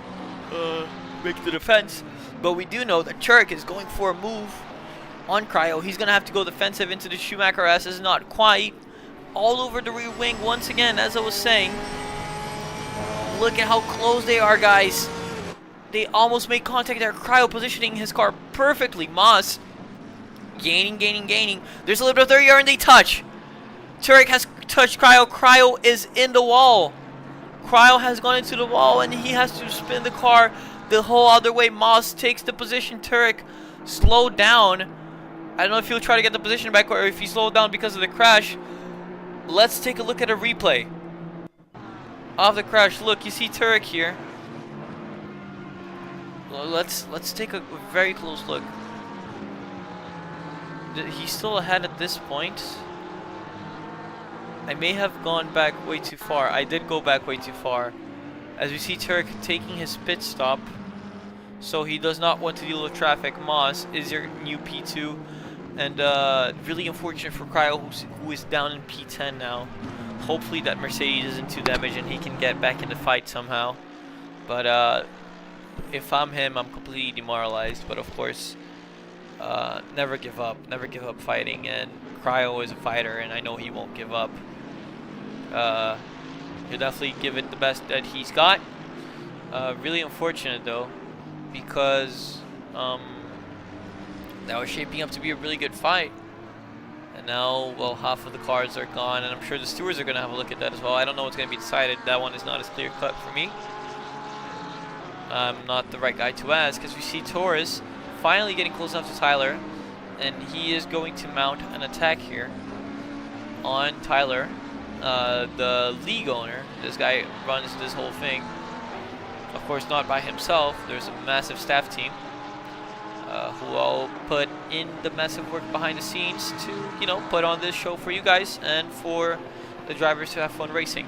[SPEAKER 4] make the defense. But we do know that Turek is going for a move on Cryo. He's going to have to go defensive into the Schumacher S. Is not quite. All over the rear wing once again, as I was saying. Look at how close they are, guys. They almost made contact there. Cryo positioning his car perfectly. Moss gaining. There's a little bit of 30 yard and they touch. Turek has touched Cryo. Cryo is in the wall. Cryo has gone into the wall and he has to spin the car the whole other way. Moss takes the position. Turek slowed down. I don't know if he'll try to get the position back or if he slowed down because of the crash. Let's take a look at a replay of the crash. Look, you see Turek here. Let's take a very close look. He's still ahead at this point. I may have gone back way too far. I did go back way too far. As we see Turek taking his pit stop. So he does not want to deal with traffic. Moss is your new P2. And really unfortunate for Cryo, who is down in P10 now. Hopefully that Mercedes isn't too damaged and he can get back in the fight somehow. But if I'm him, I'm completely demoralized. But of course, never give up. Never give up fighting. And Cryo is a fighter, and I know he won't give up. He'll definitely give it the best that he's got. Really unfortunate though, because that was shaping up to be a really good fight. And now, well, half of the cars are gone, and I'm sure the stewards are going to have a look at that as well. I don't know what's going to be decided. That one is not as clear cut for me. I'm not the right guy to ask, as we see Torres finally getting close enough to Tyler, and he is going to mount an attack here on Tyler, the league owner. This guy runs this whole thing. Of course, not by himself. There's a massive staff team who all put in the massive work behind the scenes to, you know, put on this show for you guys and for the drivers to have fun racing.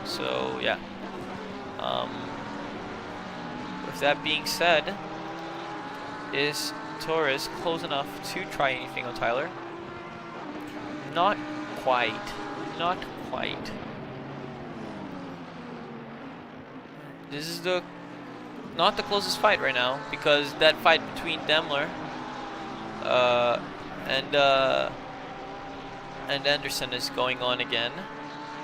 [SPEAKER 4] So, yeah. With that being said, is Torres close enough to try anything on Tyler? Not quite. Not quite. This is not the closest fight right now, because that fight between Daimler and Anderson is going on again.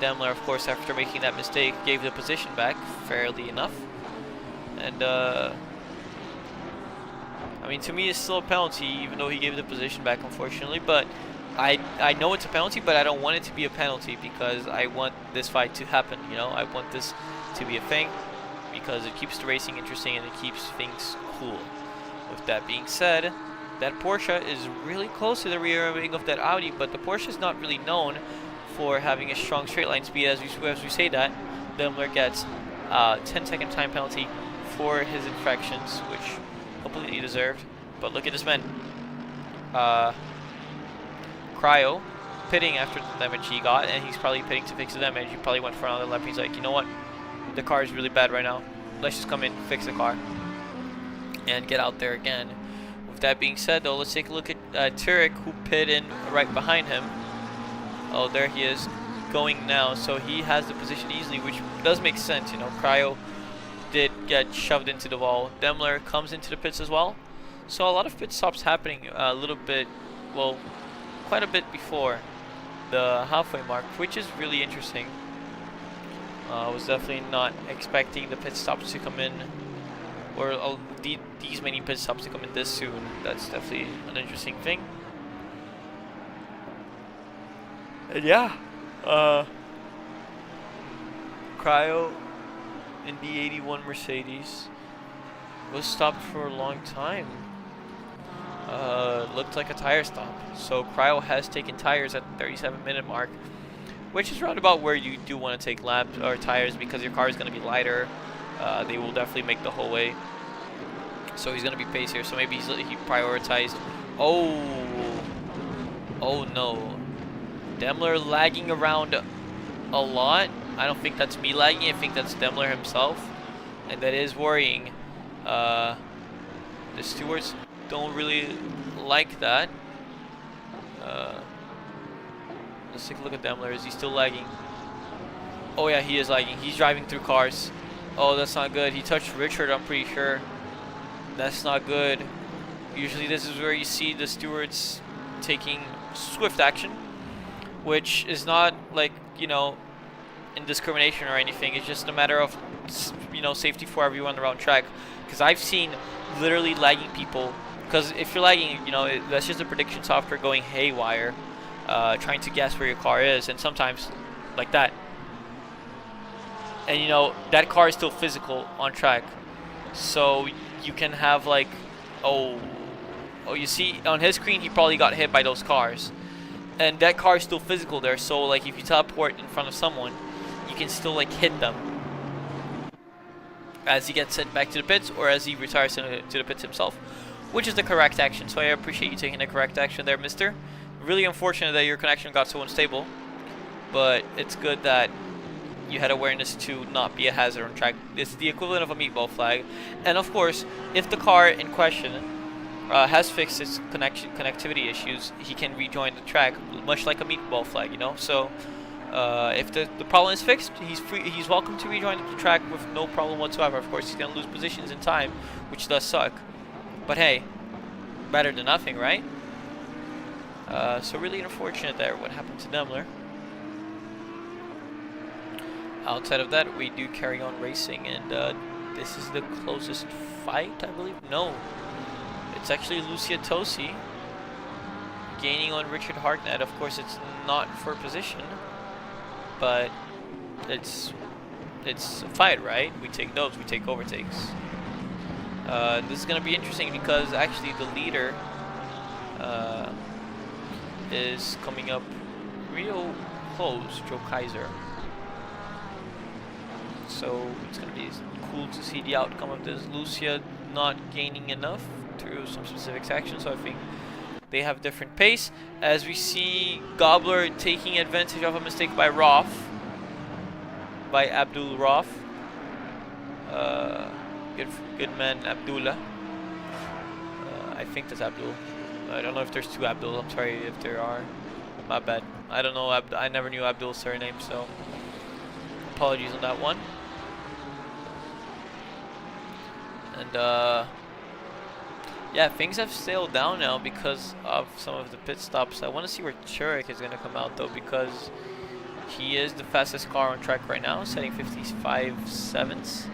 [SPEAKER 4] Daimler, of course, after making that mistake, gave the position back fairly enough. And I mean, to me, it's still a penalty, even though he gave the position back, unfortunately. But I know it's a penalty, but I don't want it to be a penalty because I want this fight to happen. You know, I want this to be a thing because it keeps the racing interesting and it keeps things cool. With that being said, that Porsche is really close to the rear wing of that Audi, but the Porsche is not really known for having a strong straight line speed. As we say that, Daimler gets a 10-second time penalty for his infractions, which completely deserved. But look at this man. Cryo pitting after the damage he got, and he's probably pitting to fix the damage. He probably went for another lap. He's like, you know what? The car is really bad right now. Let's just come in, fix the car, and get out there again. With that being said, though, let's take a look at Turek, who pit in right behind him. Oh, there he is going now. So he has the position easily, which does make sense. You know, Cryo did get shoved into the wall. Demler comes into the pits as well. So a lot of pit stops happening a little bit, well, quite a bit before the halfway mark, which is really interesting. I was definitely not expecting the pit stops to come in, or these many pit stops to come in this soon. That's definitely an interesting thing. And yeah, Cryo in the 81 Mercedes was stopped for a long time. Looked like a tire stop. So Cryo has taken tires at the 37-minute mark, which is round about where you do want to take laps or tires, because your car is going to be lighter. They will definitely make the whole way. So he's going to be pacier. So maybe he prioritized. Oh no. Demler lagging around a lot. I don't think that's me lagging. I think that's Demler himself. And that is worrying. The stewards don't really like that. Let's take a look at Demler. Is he still lagging? Oh yeah, he is lagging. He's driving through cars. Oh, that's not good. He touched Richard, I'm pretty sure. That's not good. Usually this is where you see the stewards taking swift action, which is not like, you know, indiscrimination or anything. It's just a matter of, you know, safety for everyone around track. Because I've seen literally lagging people. Because if you're lagging, you know, that's just the prediction software going haywire, trying to guess where your car is, and sometimes like that. And you know, that car is still physical on track. So you can have like, oh, you see on his screen he probably got hit by those cars. And that car is still physical there, so like if you teleport in front of someone, you can still like hit them as he gets sent back to the pits, or as he retires to the pits himself, which is the correct action. So I appreciate you taking the correct action there, mister. Really unfortunate that your connection got so unstable, but it's good that you had awareness to not be a hazard on track. It's the equivalent of a meatball flag. And of course, if the car in question has fixed its connectivity issues, he can rejoin the track, much like a meatball flag, you know. So if the problem is fixed, he's welcome to rejoin the track with no problem whatsoever. Of course, he's gonna lose positions in time, which does suck, but hey, better than nothing, right? So really unfortunate there what happened to Demler. Outside of that, we do carry on racing, and this is the closest fight, I believe. No, it's actually Lucia Tosi gaining on Richard Hartnett. Of course, it's not for position, but it's a fight, right? We take those, we take overtakes. This is gonna be interesting because actually the leader is coming up real close, Joe Kaiser. So it's going to be cool to see the outcome of this. Lucia not gaining enough through some specific actions, so I think they have different pace. As we see Gobbler taking advantage of a mistake by Roth, by Abdul Roth. Good man, Abdullah. I think that's Abdul. I don't know if there's two Abdul. I'm sorry if there are. My bad. I don't know. I never knew Abdul's surname, so apologies on that one. And yeah, things have sailed down now because of some of the pit stops. I want to see where Turek is going to come out though, because he is the fastest car on track right now, setting 55.7s.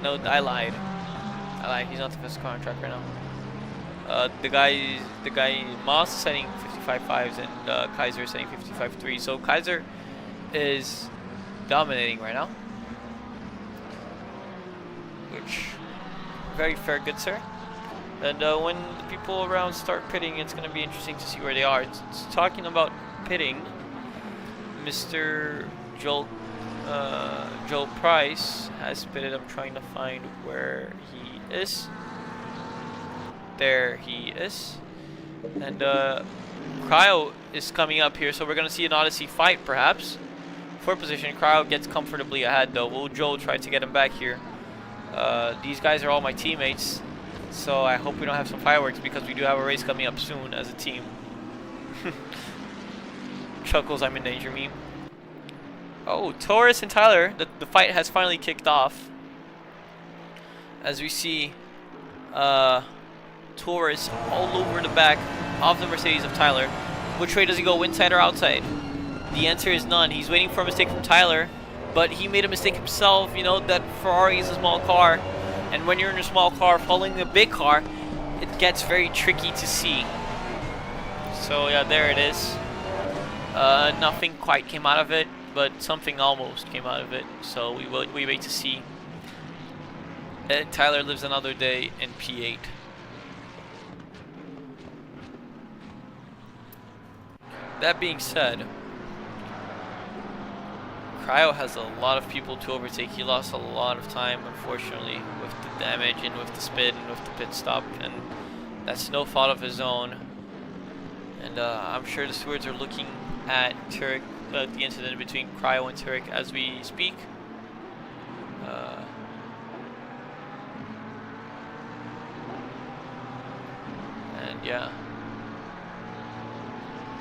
[SPEAKER 4] No, I lied. He's not the fastest car on track right now. The guy Moss is setting 55.5s, and Kaiser is setting 55.3. So Kaiser is dominating right now, which very fair, good sir. And when the people around start pitting, it's going to be interesting to see where they are. It's talking about pitting. Mr. Joel Price has pitted. I'm trying to find where he is. There he is. And Cryo is coming up here, so we're going to see an Odyssey fight perhaps for position. Cryo gets comfortably ahead though. Will Joel try to get him back here? These guys are all my teammates. So I hope we don't have some fireworks because we do have a race coming up soon as a team. Chuckles, I'm in danger meme. Oh, Taurus and Tyler, the fight has finally kicked off. As we see Taurus all over the back of the Mercedes of Tyler. Which way does he go, inside or outside? The answer is none. He's waiting for a mistake from Tyler, but he made a mistake himself. You know that Ferrari is a small car, and when you're in a small car following a big car, it gets very tricky to see. So yeah, there it is. Nothing quite came out of it, but something almost came out of it. So we wait to see. And Tyler lives another day in P8. That being said, Cryo has a lot of people to overtake. He lost a lot of time, unfortunately, with the damage and with the spin and with the pit stop, and that's no fault of his own. And I'm sure the stewards are looking at Turek, the incident between Cryo and Turek as we speak. And yeah,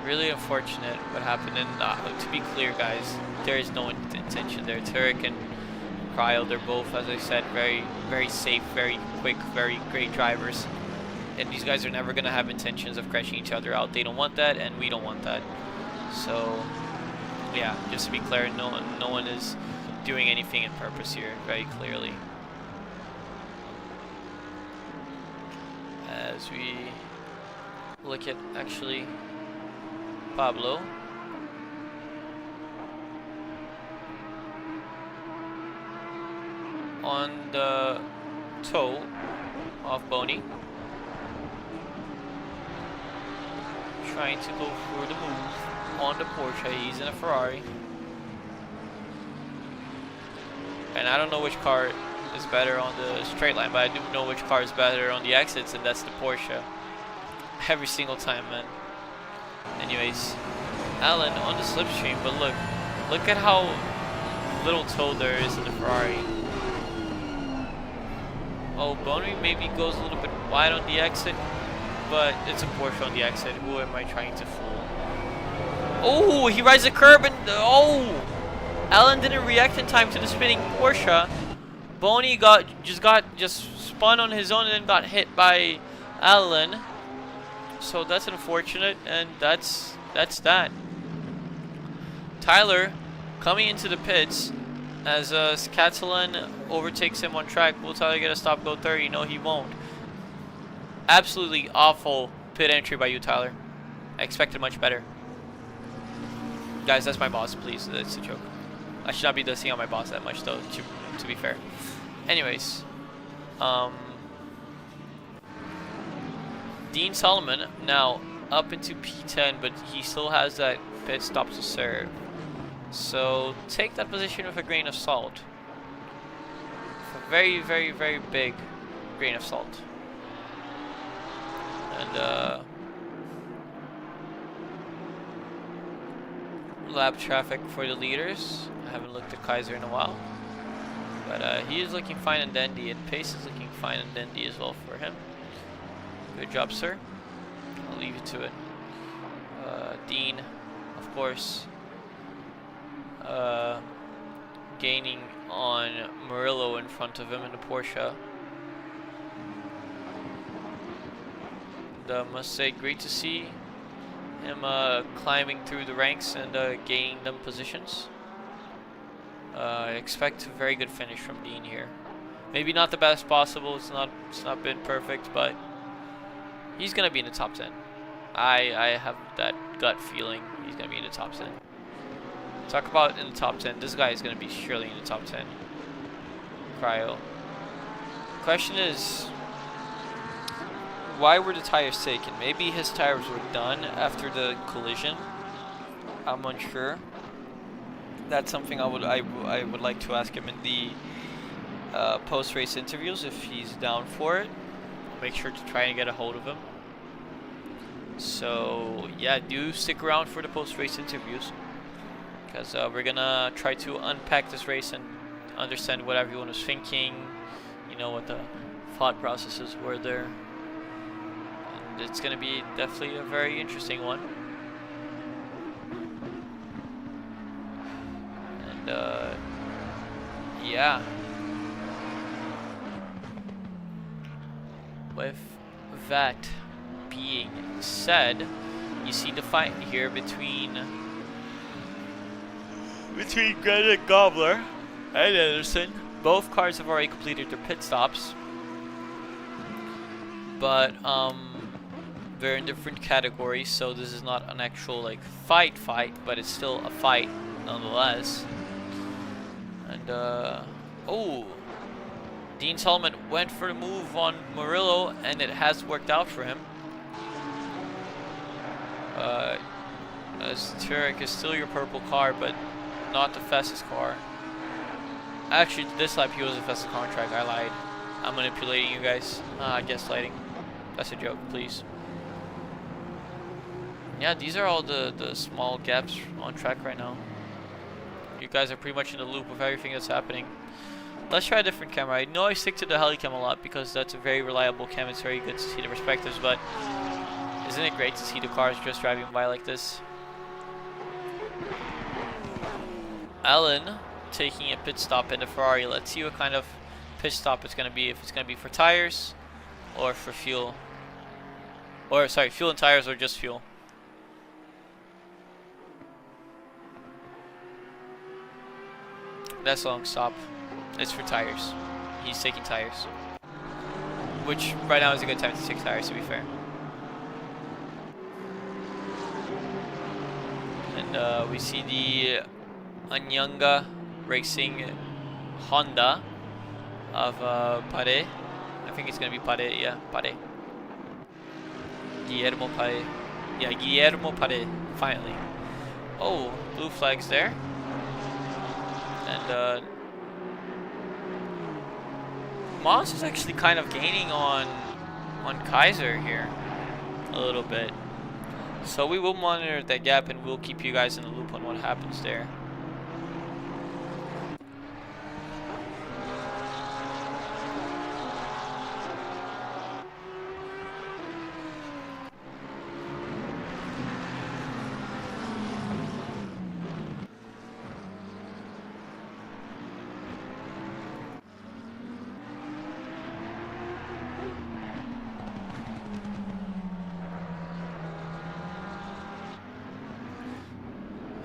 [SPEAKER 4] really unfortunate what happened. And to be clear, guys, there is no intention there. Turek and Cryo, they're both, as I said, very, very safe, very quick, very great drivers. And these guys are never going to have intentions of crashing each other out. They don't want that, and we don't want that. So, yeah, just to be clear, no one is doing anything in purpose here, very clearly. As we look at, actually, Pablo. On the toe of Boney. Trying to go for the move on the Porsche. He's in a Ferrari. And I don't know which car is better on the straight line, but I do know which car is better on the exits, and that's the Porsche. Every single time, man. Anyways, Alan on the slipstream, but look at how little toe there is in the Ferrari. Oh, Boney maybe goes a little bit wide on the exit, but it's a Porsche on the exit. Who am I trying to fool? Oh, he rides the curb and oh! Alan didn't react in time to the spinning Porsche. Boney just spun on his own and then got hit by Alan. So that's unfortunate, and that's that. Tyler coming into the pits as Catalan overtakes him on track. Will Tyler get a stop, go 30? No, he won't. Absolutely awful pit entry by you, Tyler. I expected much better. Guys, that's my boss, please. That's a joke. I should not be dissing on my boss that much, though, to be fair. Anyways, Dean Solomon now up into P10, but he still has that pit stop to serve. So take that position with a grain of salt. A very, very, very big grain of salt. And lap traffic for the leaders. I haven't looked at Kaiser in a while, but he is looking fine and dandy, and pace is looking fine and dandy as well for him. Good job, sir. I'll leave you to it. Dean, of course, gaining on Murillo in front of him in the Porsche. And I must say, great to see him climbing through the ranks and gaining them positions. I expect a very good finish from Dean here. Maybe not the best possible. It's not been perfect, but he's gonna be in the top 10. I have that gut feeling he's gonna be in the top 10. Talk about in the top 10. This guy is gonna be surely in the top 10. Cryo. Question is, why were the tires taken? Maybe his tires were done after the collision. I'm unsure. That's something I would like to ask him in the post-race interviews if he's down for it. I'll make sure to try and get a hold of him. So yeah, do stick around for the post-race interviews, because we're gonna try to unpack this race and understand what everyone was thinking. You know, what the thought processes were there. And it's going to be definitely a very interesting one. And yeah. With that being said, you see the fight here between Granite Gobbler and Anderson. Both cars have already completed their pit stops, but they're in different categories, so this is not an actual like fight, but it's still a fight nonetheless. And oh, Dean Solomon went for the move on Murillo, and it has worked out for him. As Turek is still your purple car, but not the fastest car. Actually, this lap he was the fastest car on track. I lied. I'm manipulating you guys. Gaslighting. That's a joke, please. Yeah, these are all the small gaps on track right now. You guys are pretty much in the loop of everything that's happening. Let's try a different camera. I know I stick to the Helicam a lot because that's a very reliable cam. It's very good to see the perspectives, but isn't it great to see the cars just driving by like this? Alan taking a pit stop in the Ferrari. Let's see what kind of pit stop it's going to be. If it's going to be for tires or for fuel. Or, sorry, fuel and tires or just fuel. That's a long stop. It's for tires. He's taking tires. Which right now is a good time to take tires, to be fair. And we see the Anyanga Racing Honda of Pare. I think it's going to be Pare, yeah, Pare. Guillermo Pare. Yeah, Guillermo Pare, finally. Oh, blue flags there. And Moss is actually kind of gaining on Kaiser here a little bit. So we will monitor that gap and we'll keep you guys in the loop on what happens there.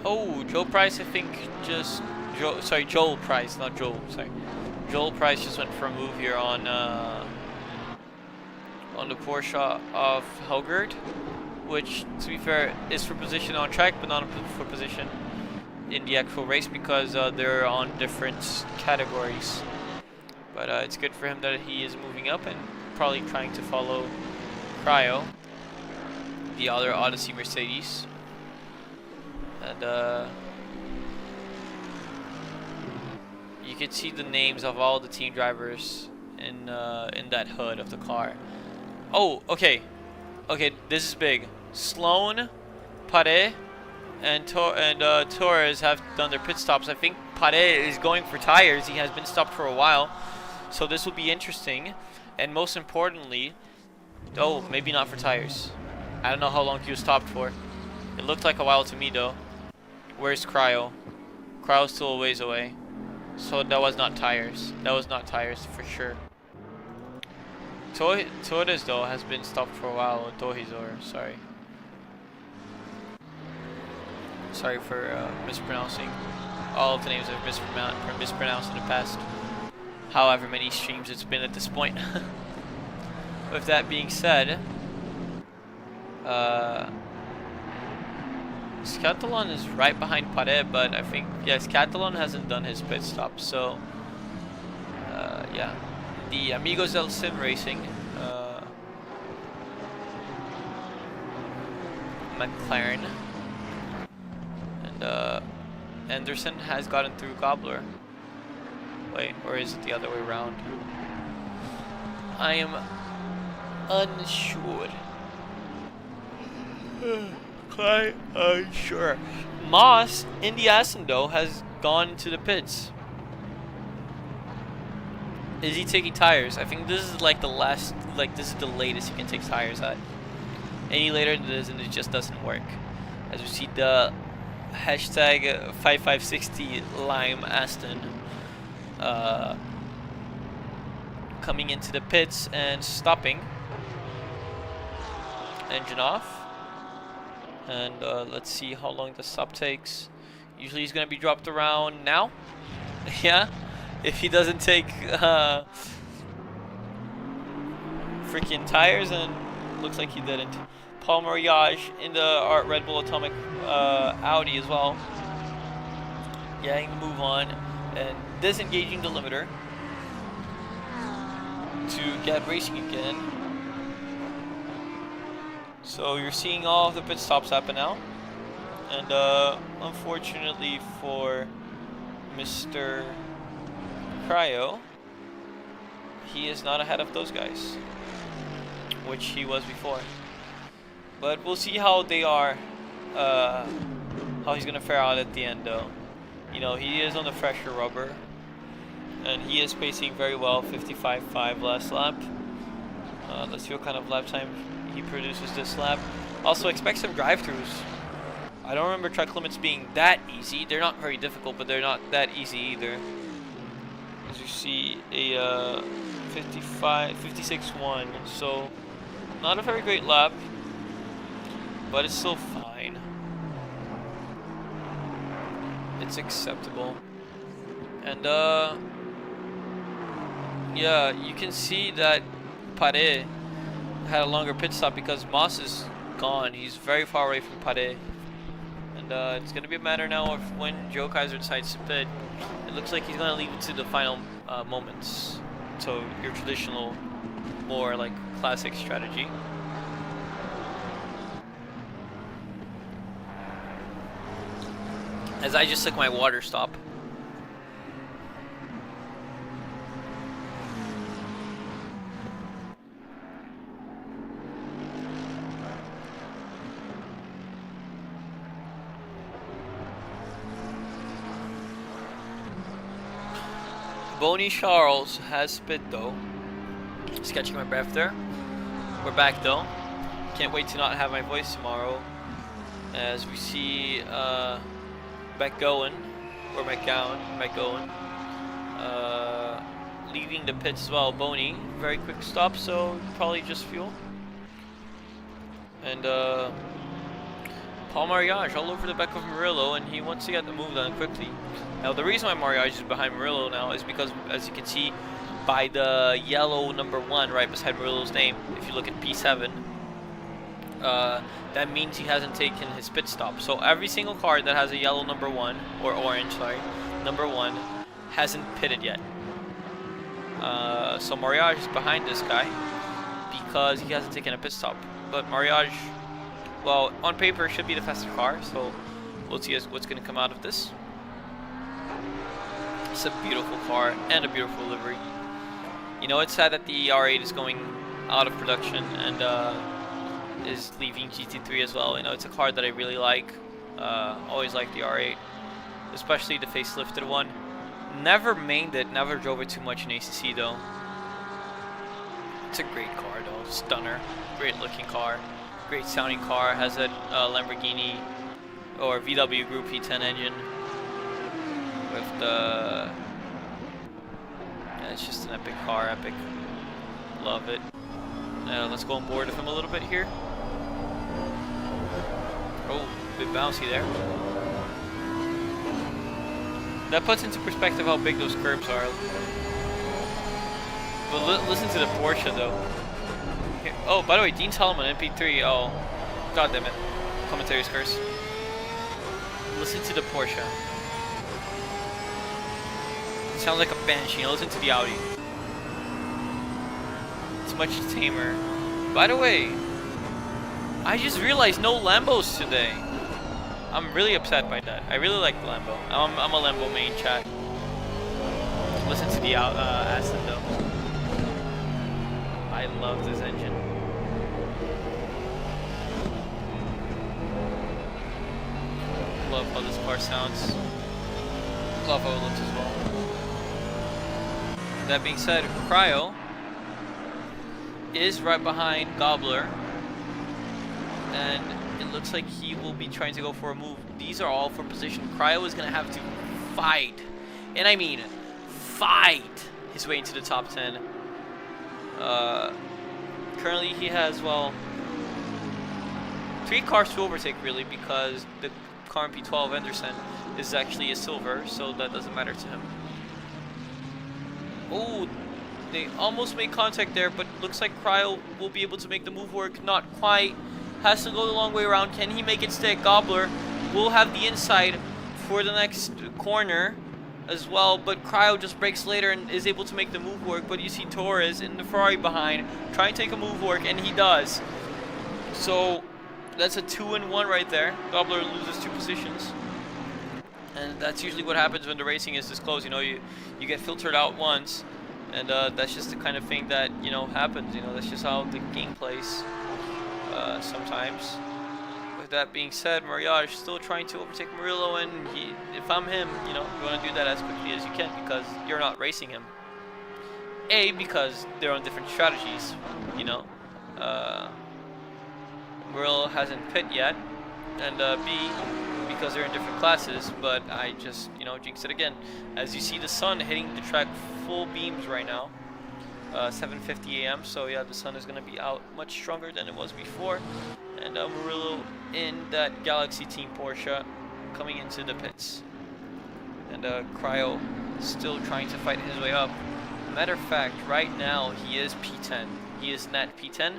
[SPEAKER 4] Oh, Joe Price, I think just Joel Price, not Joel. Sorry, Joel Price just went for a move here on the Porsche of Helgert, which, to be fair, is for position on track, but not for position in the actual race because they're on different categories. But it's good for him that he is moving up and probably trying to follow Cryo, the other Odyssey Mercedes. And you can see the names of all the team drivers in that hood of the car. Oh, okay, this is big. Sloan, Pare, and Torres have done their pit stops. I think Pare is going for tires. He has been stopped for a while, so this will be interesting. And most importantly, oh, maybe not for tires. I don't know how long he was stopped for. It looked like a while to me though. Where's Cryo? Cryo's still a ways away. So that was not tires. That was not tires for sure. Torres though has been stopped for a while. Tohizor, sorry. Sorry for mispronouncing all of the names I've mispronounced in the past. However many streams it's been at this point. With that being said, Scatalon is right behind Pare, but I think, yeah, Scatalon hasn't done his pit stop, so yeah. The Amigos del Sim Racing McLaren, and Anderson has gotten through Gobbler. Wait, or is it the other way around? I am unsure. Quite unsure. Moss in the Assetto has gone to the pits. Is he taking tires? I think this is like the last, like this is the latest you can take tires at. Any later than this and it just doesn't work. As we see the hashtag 5560 Lime Aston coming into the pits and stopping. Engine off. And let's see how long the stop takes. Usually he's going to be dropped around now. Yeah. If he doesn't take freaking tires, and looks like he didn't. Paul Mariage in the Red Bull Atomic Audi as well. Getting the move on and disengaging the limiter to get racing again. So you're seeing all of the pit stops happen now. And unfortunately for Mr. Cryo, he is not ahead of those guys, which he was before. But we'll see how they are, how he's gonna fare out at the end though. You know, he is on the fresher rubber, and he is pacing very well, 55.5 last lap. Let's see what kind of lap time he produces this lap. Also expect some drive-thrus. I don't remember track limits being that easy. They're not very difficult, but they're not that easy either. As you see, a 56.1, so not a very great lap, but it's still fine. It's acceptable. And yeah, you can see that Pare had a longer pit stop because Moss is gone. He's very far away from Pare. And it's going to be a matter now of when Joe Kaiser decides to pit. It looks like he's going to leave it to the final moments. So your traditional, more like classic strategy. As I just took my water stop. Boney Charles has pit though. Just catching my breath there. We're back though. Can't wait to not have my voice tomorrow. As we see McGowan, or McGowan, leaving the pits as well. Boney, very quick stop, so probably just fuel. And Paul Mariage all over the back of Murillo, and he wants to get the move done quickly. Now the reason why Mariage is behind Murillo now is because, as you can see by the yellow number 1 right beside Murillo's name, if you look at P7, that means he hasn't taken his pit stop. So every single car that has a yellow number 1, or orange, sorry, number 1, hasn't pitted yet. So Mariage is behind this guy because he hasn't taken a pit stop. But Mariage, well, on paper should be the faster car, so we'll see what's going to come out of this. It's a beautiful car and a beautiful livery. You know, it's sad that the R8 is going out of production and is leaving GT3 as well. You know, it's a car that I really like. Always liked the R8, especially the facelifted one. Never mained it, never drove it too much in ACC though. It's a great car though, stunner, great looking car, great sounding car. Has a Lamborghini or VW Group V10 engine with the, yeah, it's just an epic car, epic. Love it. Let's go on board with him a little bit here. Oh, a bit bouncy there. That puts into perspective how big those curbs are. But listen to the Porsche though. Here. Oh, by the way, Dean Solomon, MP3. Oh, god damn it. Commentary's curse. Listen to the Porsche. It sounds like a Banshee. Now listen to the Audi. It's much tamer. By the way, I just realized no Lambos today. I'm really upset by that. I really like the Lambo. I'm a Lambo main, chat. Listen to the Aston though. I love this engine. Love how this car sounds. Love how it looks as well. That being said, Cryo is right behind Gobbler, and it looks like he will be trying to go for a move. These are all for position. Cryo is going to have to fight, and I mean fight, his way into the top 10. Currently he has, well, 3 cars to overtake really, because the car in P12 Anderson is actually a silver, so that doesn't matter to him. Oh, they almost made contact there, but looks like Cryo will be able to make the move work. Not quite. Has to go the long way around. Can he make it stick? Gobbler will have the inside for the next corner as well, but Cryo just breaks later and is able to make the move work. But you see Torres in the Ferrari behind trying to take a move work, and he does. So that's a 2-1 right there. Gobbler loses 2 positions, and that's usually what happens when the racing is this close. You know, you get filtered out once, and that's just the kind of thing that, you know, happens. You know, that's just how the game plays sometimes. With that being said, Mariage still trying to overtake Murillo, and if I'm him, you know, you want to do that as quickly as you can, because you're not racing him. A, because they're on different strategies, you know. Murillo hasn't pit yet, and B, because they're in different classes. But I just, you know, jinxed it again. As you see the sun hitting the track full beams right now, 7:50 a.m. So yeah, the sun is going to be out much stronger than it was before. And Murillo in that Galaxy Team Porsche coming into the pits. And Cryo still trying to fight his way up. Matter of fact, right now he is P10. He is net P10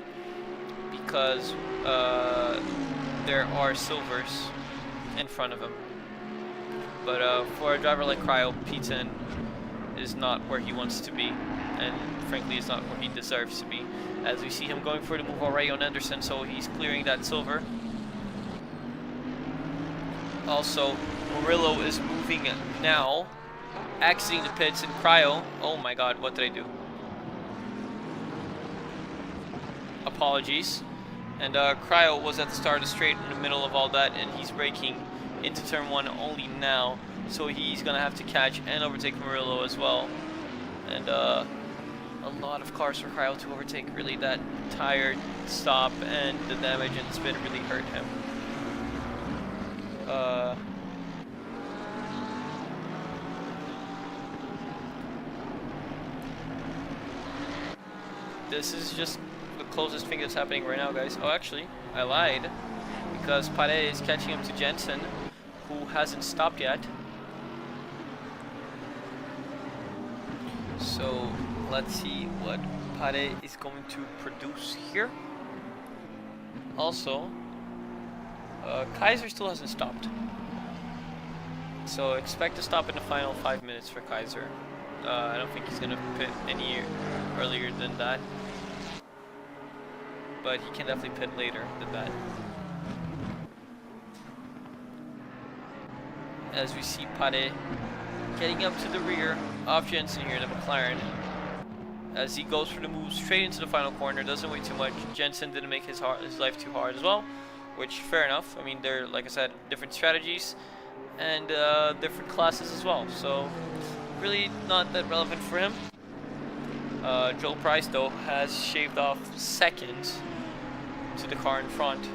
[SPEAKER 4] because there are silvers in front of him. But for a driver like Cryo, P10 is not where he wants to be, and frankly is not where he deserves to be. As we see him going for the move already on Anderson, so he's clearing that silver. Also, Murillo is moving now, exiting the pits, and Cryo, oh my god, what did I do? Apologies. And Cryo was at the start of the straight in the middle of all that, and he's braking into turn 1 only now, so he's gonna have to catch and overtake Murillo as well. And a lot of cars for Cryo to overtake. Really, that tire stop and the damage and spin really hurt him. This is just the closest thing that's happening right now, guys. Oh, actually, I lied, because Pare is catching up to Jensen, who hasn't stopped yet. So let's see what Pare is going to produce here. Also, Kaiser still hasn't stopped, so expect to stop in the final 5 minutes for Kaiser. I don't think he's gonna pit any earlier than that, but he can definitely pit later than that. As we see Pare getting up to the rear of Jensen here in the McLaren, as he goes for the move straight into the final corner, doesn't wait too much. Jensen didn't make his life too hard as well, which fair enough. I mean, they're, like I said, different strategies and different classes as well, so really not that relevant for him. Joel Price though has shaved off seconds to the car in front,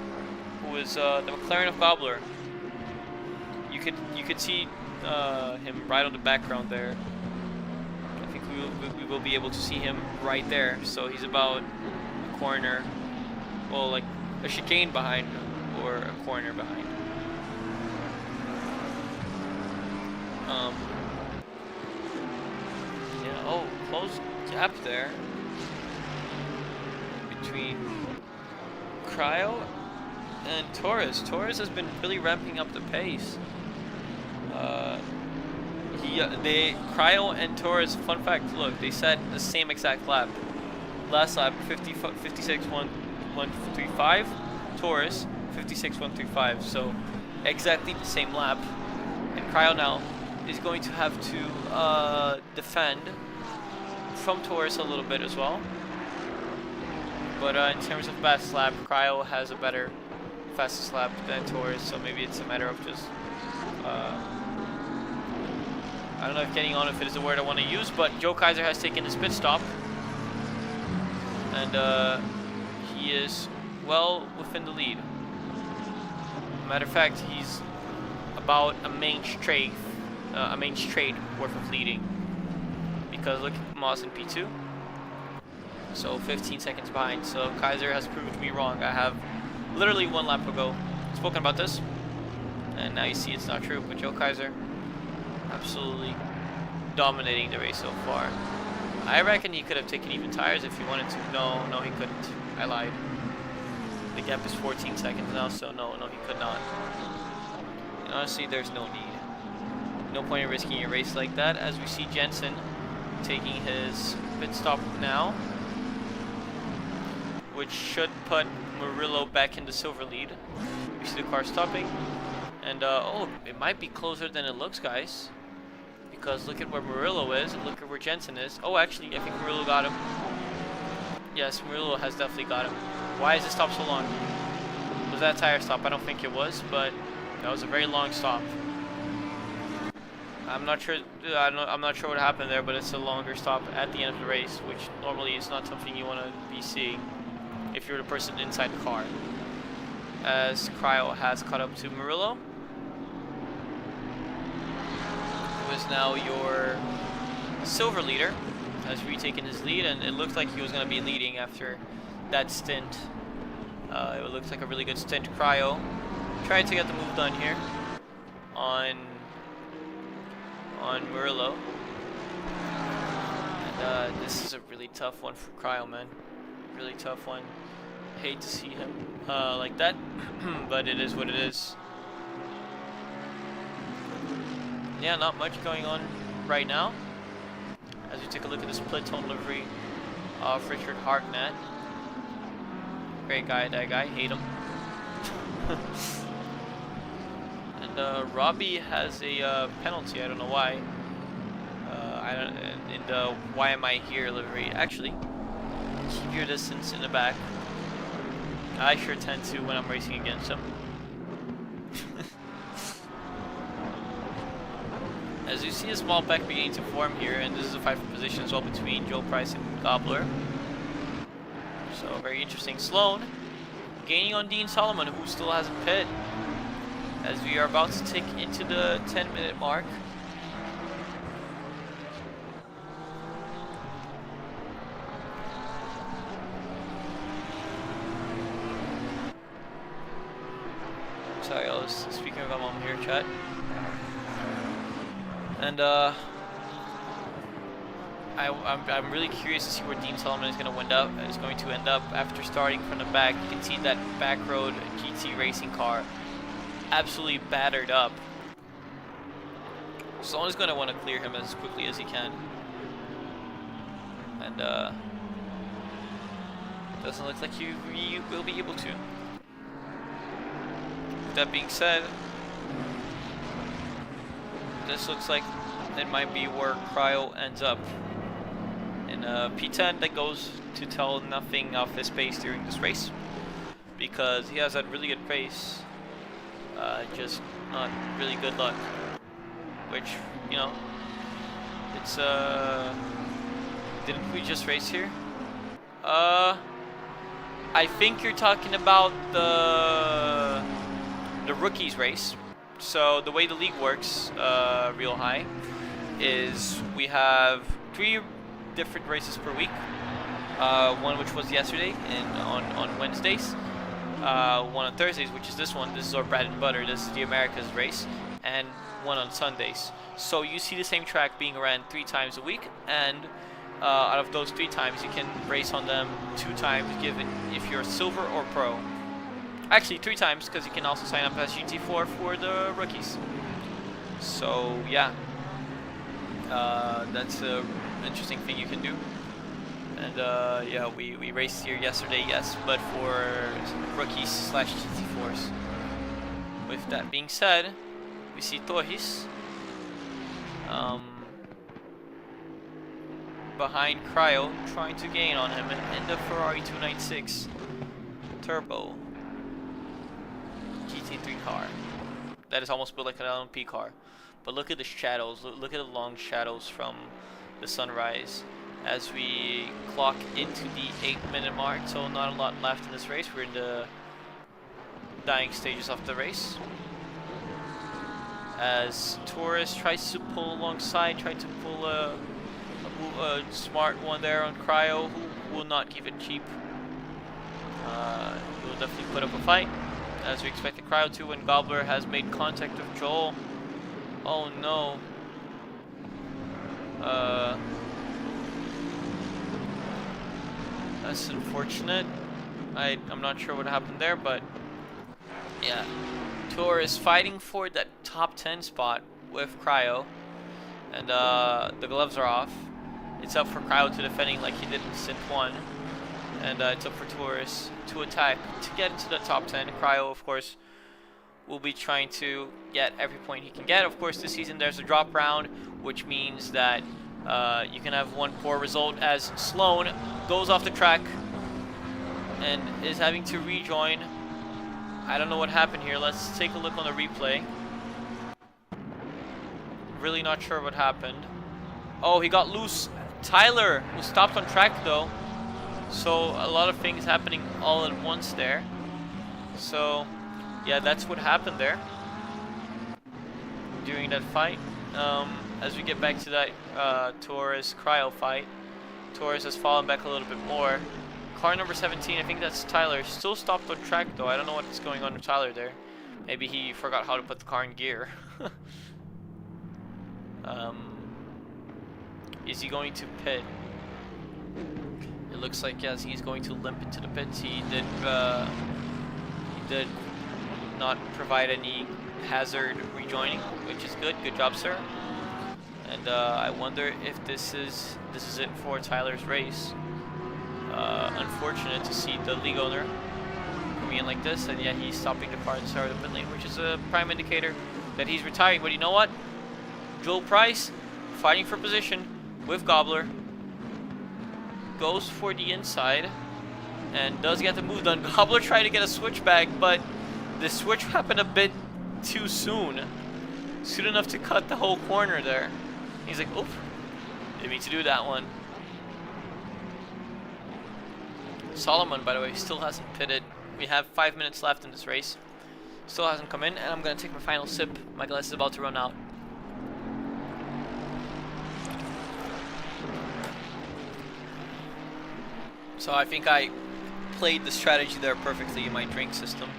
[SPEAKER 4] who is the McLaren of Gobbler. You could see him right on the background there. I think we will be able to see him right there. So he's about a corner, well, like a chicane behind, or a corner behind. Yeah. Oh, close gap there between Cryo and Torres. Torres has been really ramping up the pace. Cryo and Torres, fun fact, look, they set the same exact lap. Last lap, 56.135. Torres, 56.135. So exactly the same lap. And Cryo now is going to have to defend from Torres a little bit as well. But in terms of fast lap, Cryo has a better fastest lap than Torres, so maybe it's a matter of just I don't know if getting on if it is the word I want to use, but Joe Kaiser has taken his pit stop. And he is well within the lead. Matter of fact, he's about a main straight worth of leading. Because look at Moss in P2. So 15 seconds behind. So Kaiser has proven me wrong. I have literally 1 lap to go. Spoken about this. And now you see it's not true. But Joe Kaiser absolutely dominating the race so far. I reckon he could have taken even tires if he wanted to. No, he couldn't. I lied. The gap is 14 seconds now, so no, he could not. And honestly, there's no need. No point in risking a race like that, as we see Jensen taking his pit stop now, which should put Murillo back in the silver lead. We see the car stopping, and oh, it might be closer than it looks, guys. Because look at where Murillo is, and look at where Jensen is. Oh, actually, I think Murillo got him. Yes, Murillo has definitely got him. Why is it stop so long? Was that a tire stop? I don't think it was, but that was a very long stop. I'm not sure. I'm not sure what happened there, but it's a longer stop at the end of the race, which normally is not something you want to be seeing if you're the person inside the car. As Cryo has caught up to Murillo, who is now your silver leader, has retaken his lead, and it looked like he was going to be leading after that stint. It looks like a really good stint. Cryo trying to get the move done here on Murillo. And this is a really tough one for Cryo, man. Really tough one. Hate to see him like that, but it is what it is. Yeah, not much going on right now. As we take a look at the split tone livery of Richard Hartnett. Great guy, that guy. Hate him. And Robbie has a penalty. I don't know why. In the "Why am I here" livery. Actually, keep your distance in the back. I sure tend to when I'm racing against him. As you see a small pack beginning to form here, and this is a fight for position as well between Joe Price and Gobbler. So very interesting. Sloan gaining on Dean Solomon, who still hasn't pit, as we are about to tick into the 10-minute mark. Sorry, I was speaking with my mom here, chat. And I'm really curious to see where Dean Solomon is going to end up after starting from the back. You can see that back road GT racing car absolutely battered up. Someone's going to want to clear him as quickly as he can. And doesn't look like you will be able to. That being said, this looks like it might be where Cryo ends up. In P10, that goes to tell nothing of his pace during this race, because he has that really good pace, just not really good luck. Which, you know, it's didn't we just race here? I think you're talking about the rookies race. So the way the league works, Real High, is we have 3 different races per week. One which was yesterday and on Wednesdays. One on Thursdays, which is this one. This is our bread and butter. This is the Americas race. And one on Sundays. So you see the same track being ran 3 times a week, and out of those 3 times, you can race on them 2 times, given if you're silver or pro. Actually, 3 times, because you can also sign up as GT4 for the rookies. So yeah, that's an interesting thing you can do. And yeah, we raced here yesterday, yes, but for rookies / GT4s. With that being said, we see Torres behind Cryo, trying to gain on him in the Ferrari 296 Turbo GT3 car. That is almost built like an LMP car. But look at the shadows. Look at the long shadows from the sunrise as we clock into the 8-minute mark. So not a lot left in this race. We're in the dying stages of the race. As Torres tries to pull alongside, trying to pull a smart one there on Cryo, who will not give it cheap. He will definitely put up a fight, as we expected Cryo to, when Gobbler has made contact with Joel. Oh no. That's unfortunate. I'm not sure what happened there, but yeah. Tor is fighting for that top 10 spot with Cryo, and the gloves are off. It's up for Cryo to defending like he did in Stint 1, and it's up for Taurus to attack to get into the top 10. Cryo, of course, will be trying to get every point he can get. Of course, this season there's a drop round, which means that you can have one poor result, as Sloan goes off the track and is having to rejoin. I don't know what happened here. Let's take a look on the replay. Really not sure what happened. Oh, he got loose. Tyler was stopped on track though. So a lot of things happening all at once there. So yeah, that's what happened there during that fight. As we get back to that Torres Cryo fight, Torres has fallen back a little bit more. Car number 17, I think that's Tyler, still stopped on track though. I don't know what's going on with Tyler there. Maybe he forgot how to put the car in gear. Is he going to pit? It looks like, yes, he's going to limp into the pits. He did not provide any hazard rejoining, which is good. Good job, sir. And I wonder if this is it for Tyler's race. Unfortunate to see the league owner coming in like this, and yeah, he's stopping the car at the start of the pit lane, which is a prime indicator that he's retiring. But you know what? Joel Price fighting for position with Gobbler, goes for the inside and does get the move done. Gobbler tried to get a switchback, but the switch happened a bit too soon. Soon enough to cut the whole corner there. He's like, oop, didn't mean to do that one. Solomon, by the way, still hasn't pitted. We have 5 minutes left in this race. Still hasn't come in, and I'm going to take my final sip. My glass is about to run out. So I think I played the strategy there perfectly in my drink system.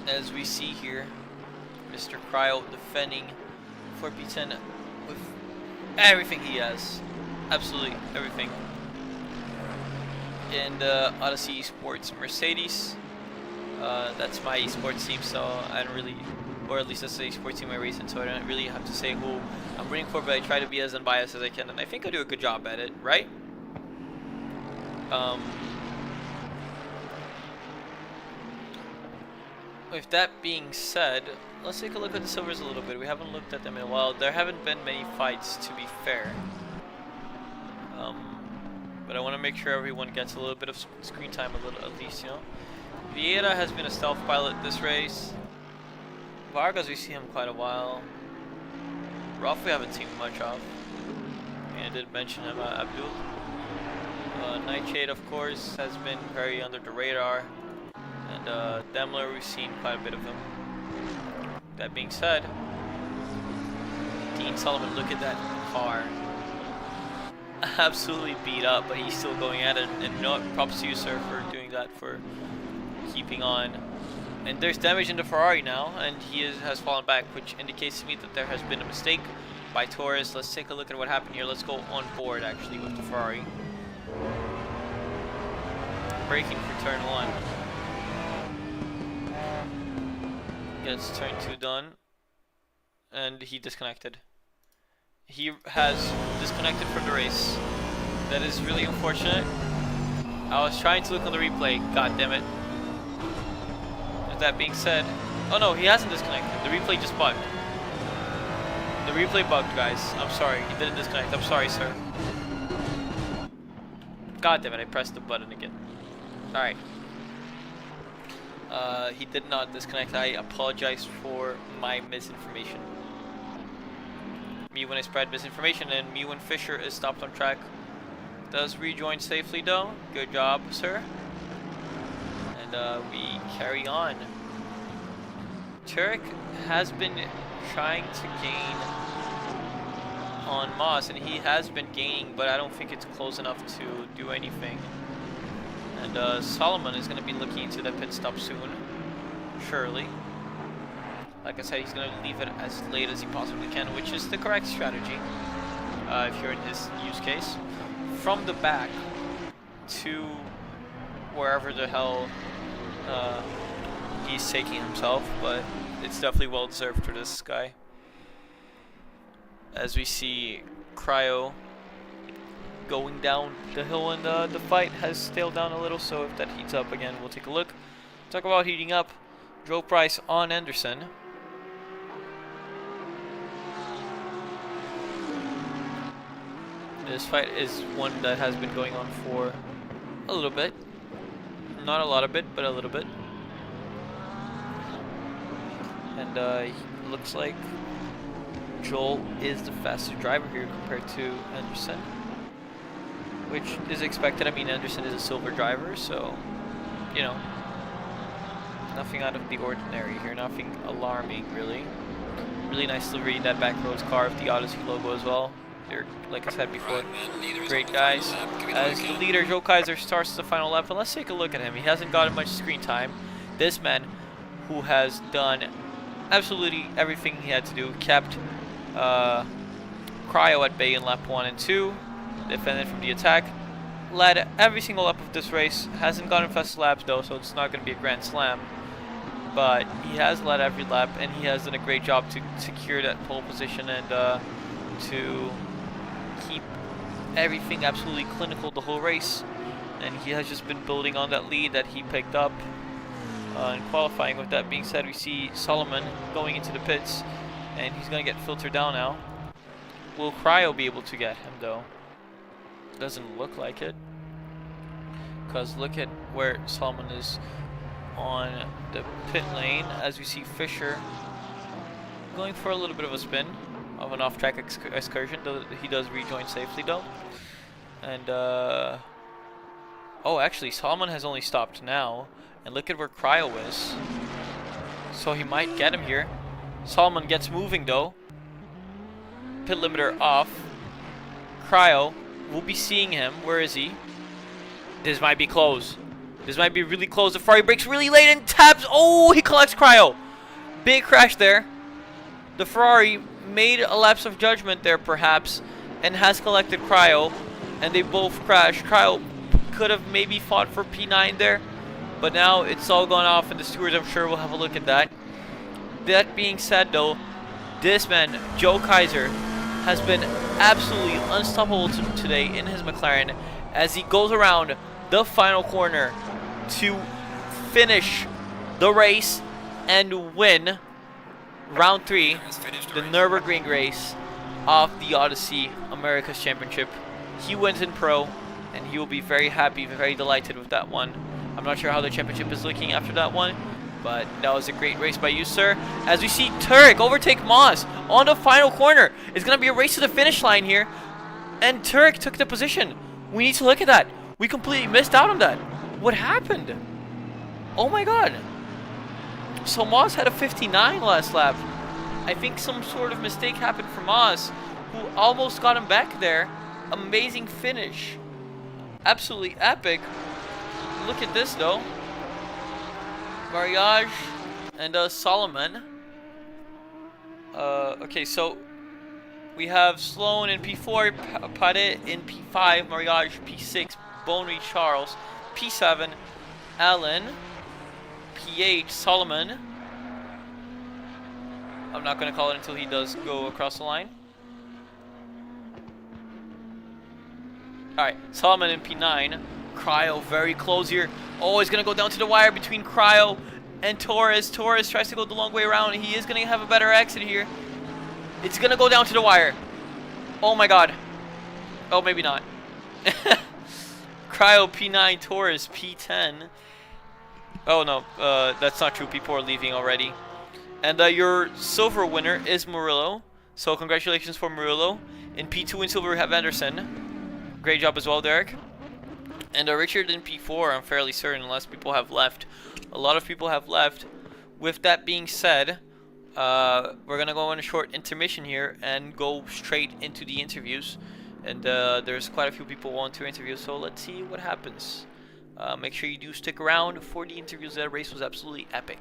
[SPEAKER 4] As we see here, Mr. Cryo defending for P10 with everything he has. Absolutely everything. In the Odyssey Sports Mercedes. That's my esports team, so I don't really, or at least that's the esports team I race in, so I don't really have to say who I'm rooting for, but I try to be as unbiased as I can, and I think I do a good job at it, right? With that being said, let's take a look at the silvers a little bit. We haven't looked at them in a while. There haven't been many fights, to be fair. But I want to make sure everyone gets a little bit of screen time, at least, you know. Vieira has been a stealth pilot this race. Vargas, we see him quite a while. Ruff, we haven't seen much of. I did mention him, Abdul. Nightshade, of course, has been very under the radar. And Demler, we've seen quite a bit of him. That being said, Dean Sullivan, look at that car. Absolutely beat up, but he's still going at it. And you know what? Props to you, sir, for doing that, for keeping on. And there's damage in the Ferrari now, and he has fallen back, which indicates to me that there has been a mistake by Torres. Let's take a look at what happened here. Let's go on board, actually, with the Ferrari. Braking for turn 1. Gets turn 2 done, and he disconnected. He has disconnected from the race. That is really unfortunate. I was trying to look on the replay. God damn it. With that being said, oh no, he hasn't disconnected. The replay just bugged. The replay bugged, guys. I'm sorry. He didn't disconnect. I'm sorry, sir. God damn it, I pressed the button again. Alright. He did not disconnect. I apologize for my misinformation. Me when I spread misinformation, and me when Fisher is stopped on track. Does rejoin safely though. Good job, sir. And we carry on. Turek has been trying to gain on Moss, and he has been gaining, but I don't think it's close enough to do anything. And Solomon is going to be looking into the pit stop soon, surely. Like I said, he's going to leave it as late as he possibly can, which is the correct strategy if you're in his use case. From the back to wherever the hell he's taking himself, but it's definitely well deserved for this guy. As we see Cryo going down the hill, and the fight has tailed down a little, so if that heats up again, we'll take a look. Talk about heating up. Joe Price on Anderson. This fight is one that has been going on for a little bit. Not a lot of it, but a little bit. And it looks like Joel is the fastest driver here compared to Anderson, which is expected. I mean, Anderson is a silver driver, so, you know, nothing out of the ordinary here, nothing alarming, really. Really nice livery in that back rows car with the Odyssey logo as well. They're, like I said before, great guys. As the leader, Joe Kaiser, starts the final lap, and let's take a look at him. He hasn't gotten much screen time. This man, who has done absolutely everything he had to do, kept Cryo at bay in lap 1 and 2, defended from the attack, led every single lap of this race, hasn't gotten fast laps though, so it's not going to be a grand slam, but he has led every lap, and he has done a great job to secure that pole position and to keep everything absolutely clinical the whole race. And he has just been building on that lead that he picked up in qualifying. With that being said, we see Solomon going into the pits, and he's going to get filtered down now. Will Cryo be able to get him though? Doesn't look like it, because look at where Solomon is on the pit lane, as we see Fisher going for a little bit of a spin of an off-track excursion. He does rejoin safely though. And oh, actually Solomon has only stopped now, and look at where Cryo is, so he might get him here. Solomon gets moving though. Pit limiter off. Cryo will be seeing him. Where is he? This might be close. This might be really close. The Ferrari brakes really late and taps. Oh, he collects Cryo. Big crash there. The Ferrari made a lapse of judgment there perhaps, and has collected Cryo, and they both crashed. Cryo could have maybe fought for P9 there, but now it's all gone off, and the stewards, I'm sure, will have a look at that. That being said though, this man, Joe Kaiser, has been absolutely unstoppable today in his McLaren, as he goes around the final corner to finish the race and win round 3, the Nurburgring race of the Odyssey America's Championship. He wins in pro, and he will be very happy, very delighted with that one. I'm not sure how the championship is looking after that one, but that was a great race by you, sir. As we see Turek overtake Moss on the final corner. It's going to be a race to the finish line here, and Turek took the position. We need to look at that. We completely missed out on that. What happened? Oh my god. So Moss had a 59 last lap. I think some sort of mistake happened for Moss, who almost got him back there. Amazing finish. Absolutely epic. Look at this though. Mariage and Solomon. Okay, so we have Sloan in P4, Padet in P5, Mariage P6, Bonry Charles P7, Allen P8, Solomon. I'm not going to call it until he does go across the line. Alright, Solomon in P9. Cryo very close here. Oh, he's going to go down to the wire between Cryo and Torres. Torres tries to go the long way around. He is going to have a better exit here. It's going to go down to the wire. Oh my god. Oh, maybe not. Cryo P9, Torres P10. Oh no, that's not true. People are leaving already. And your silver winner is Murillo. So congratulations for Murillo. In P2 in silver we have Anderson. Great job as well, Derek. And Richard in P4, I'm fairly certain, unless people have left. A lot of people have left. With that being said, we're going to go on a short intermission here and go straight into the interviews. And there's quite a few people who want to interview, so let's see what happens. Make sure you do stick around for the interviews. That race was absolutely epic.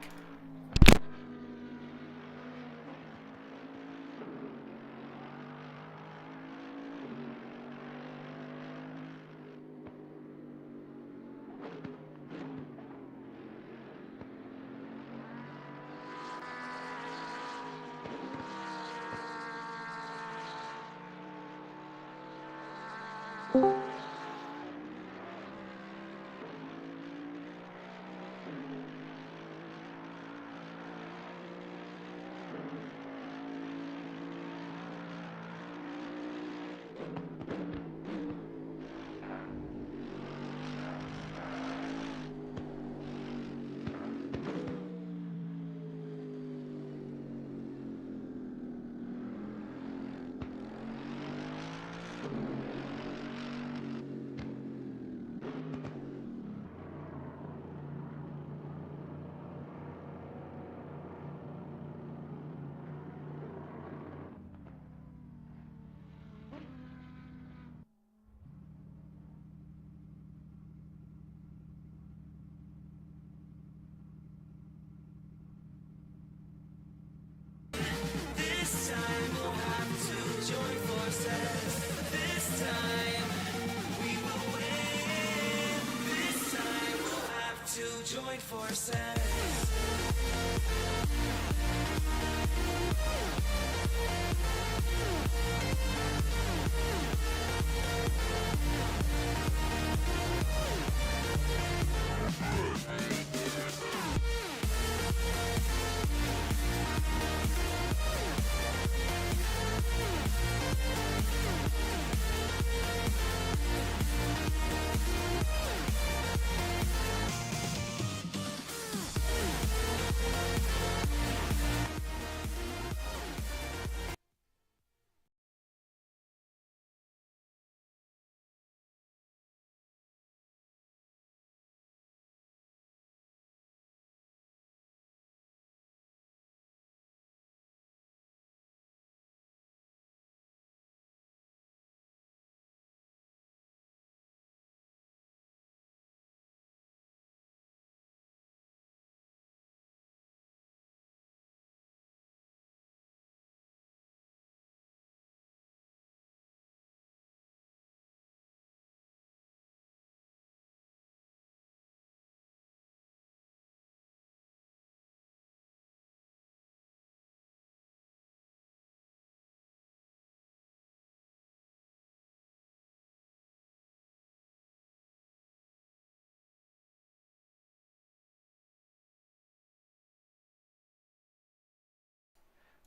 [SPEAKER 2] Join forces.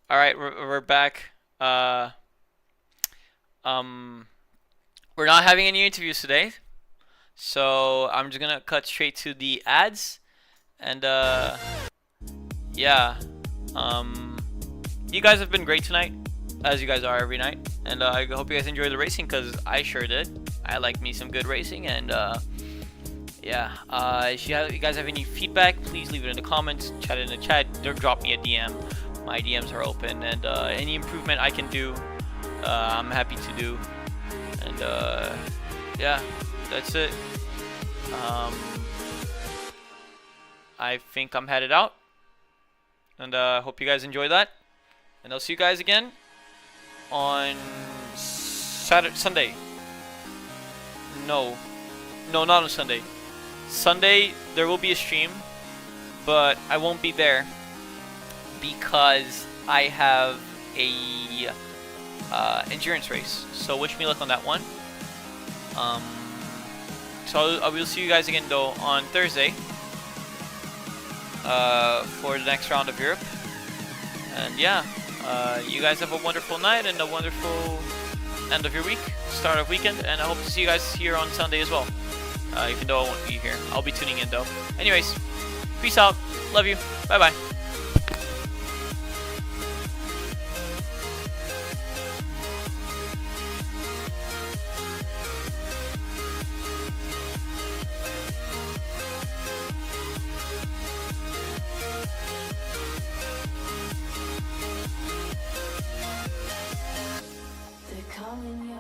[SPEAKER 4] All right, we're back. Um, we're not having any interviews today, so I'm just gonna cut straight to the ads. And yeah, you guys have been great tonight, as you guys are every night. And I hope you guys enjoy the racing, because I sure did. I like me some good racing, and yeah. If you guys have any feedback, please leave it in the comments, chat in the chat, or drop me a DM. My DMs are open, and any improvement I can do, I'm happy to do. And yeah, that's it. I think I'm headed out, and hope you guys enjoy that. And I'll see you guys again on Sunday. No, not on Sunday. Sunday there will be a stream, but I won't be there because I have a endurance race. So wish me luck on that one. So I will see you guys again though on Thursday for the next round of Europe. And yeah, you guys have a wonderful night and a wonderful end of your week, start of weekend, and I hope to see you guys here on Sunday as well. Even though I won't be here, I'll be tuning in though. Anyways, Peace out. Love you. Bye bye.
[SPEAKER 5] They're calling you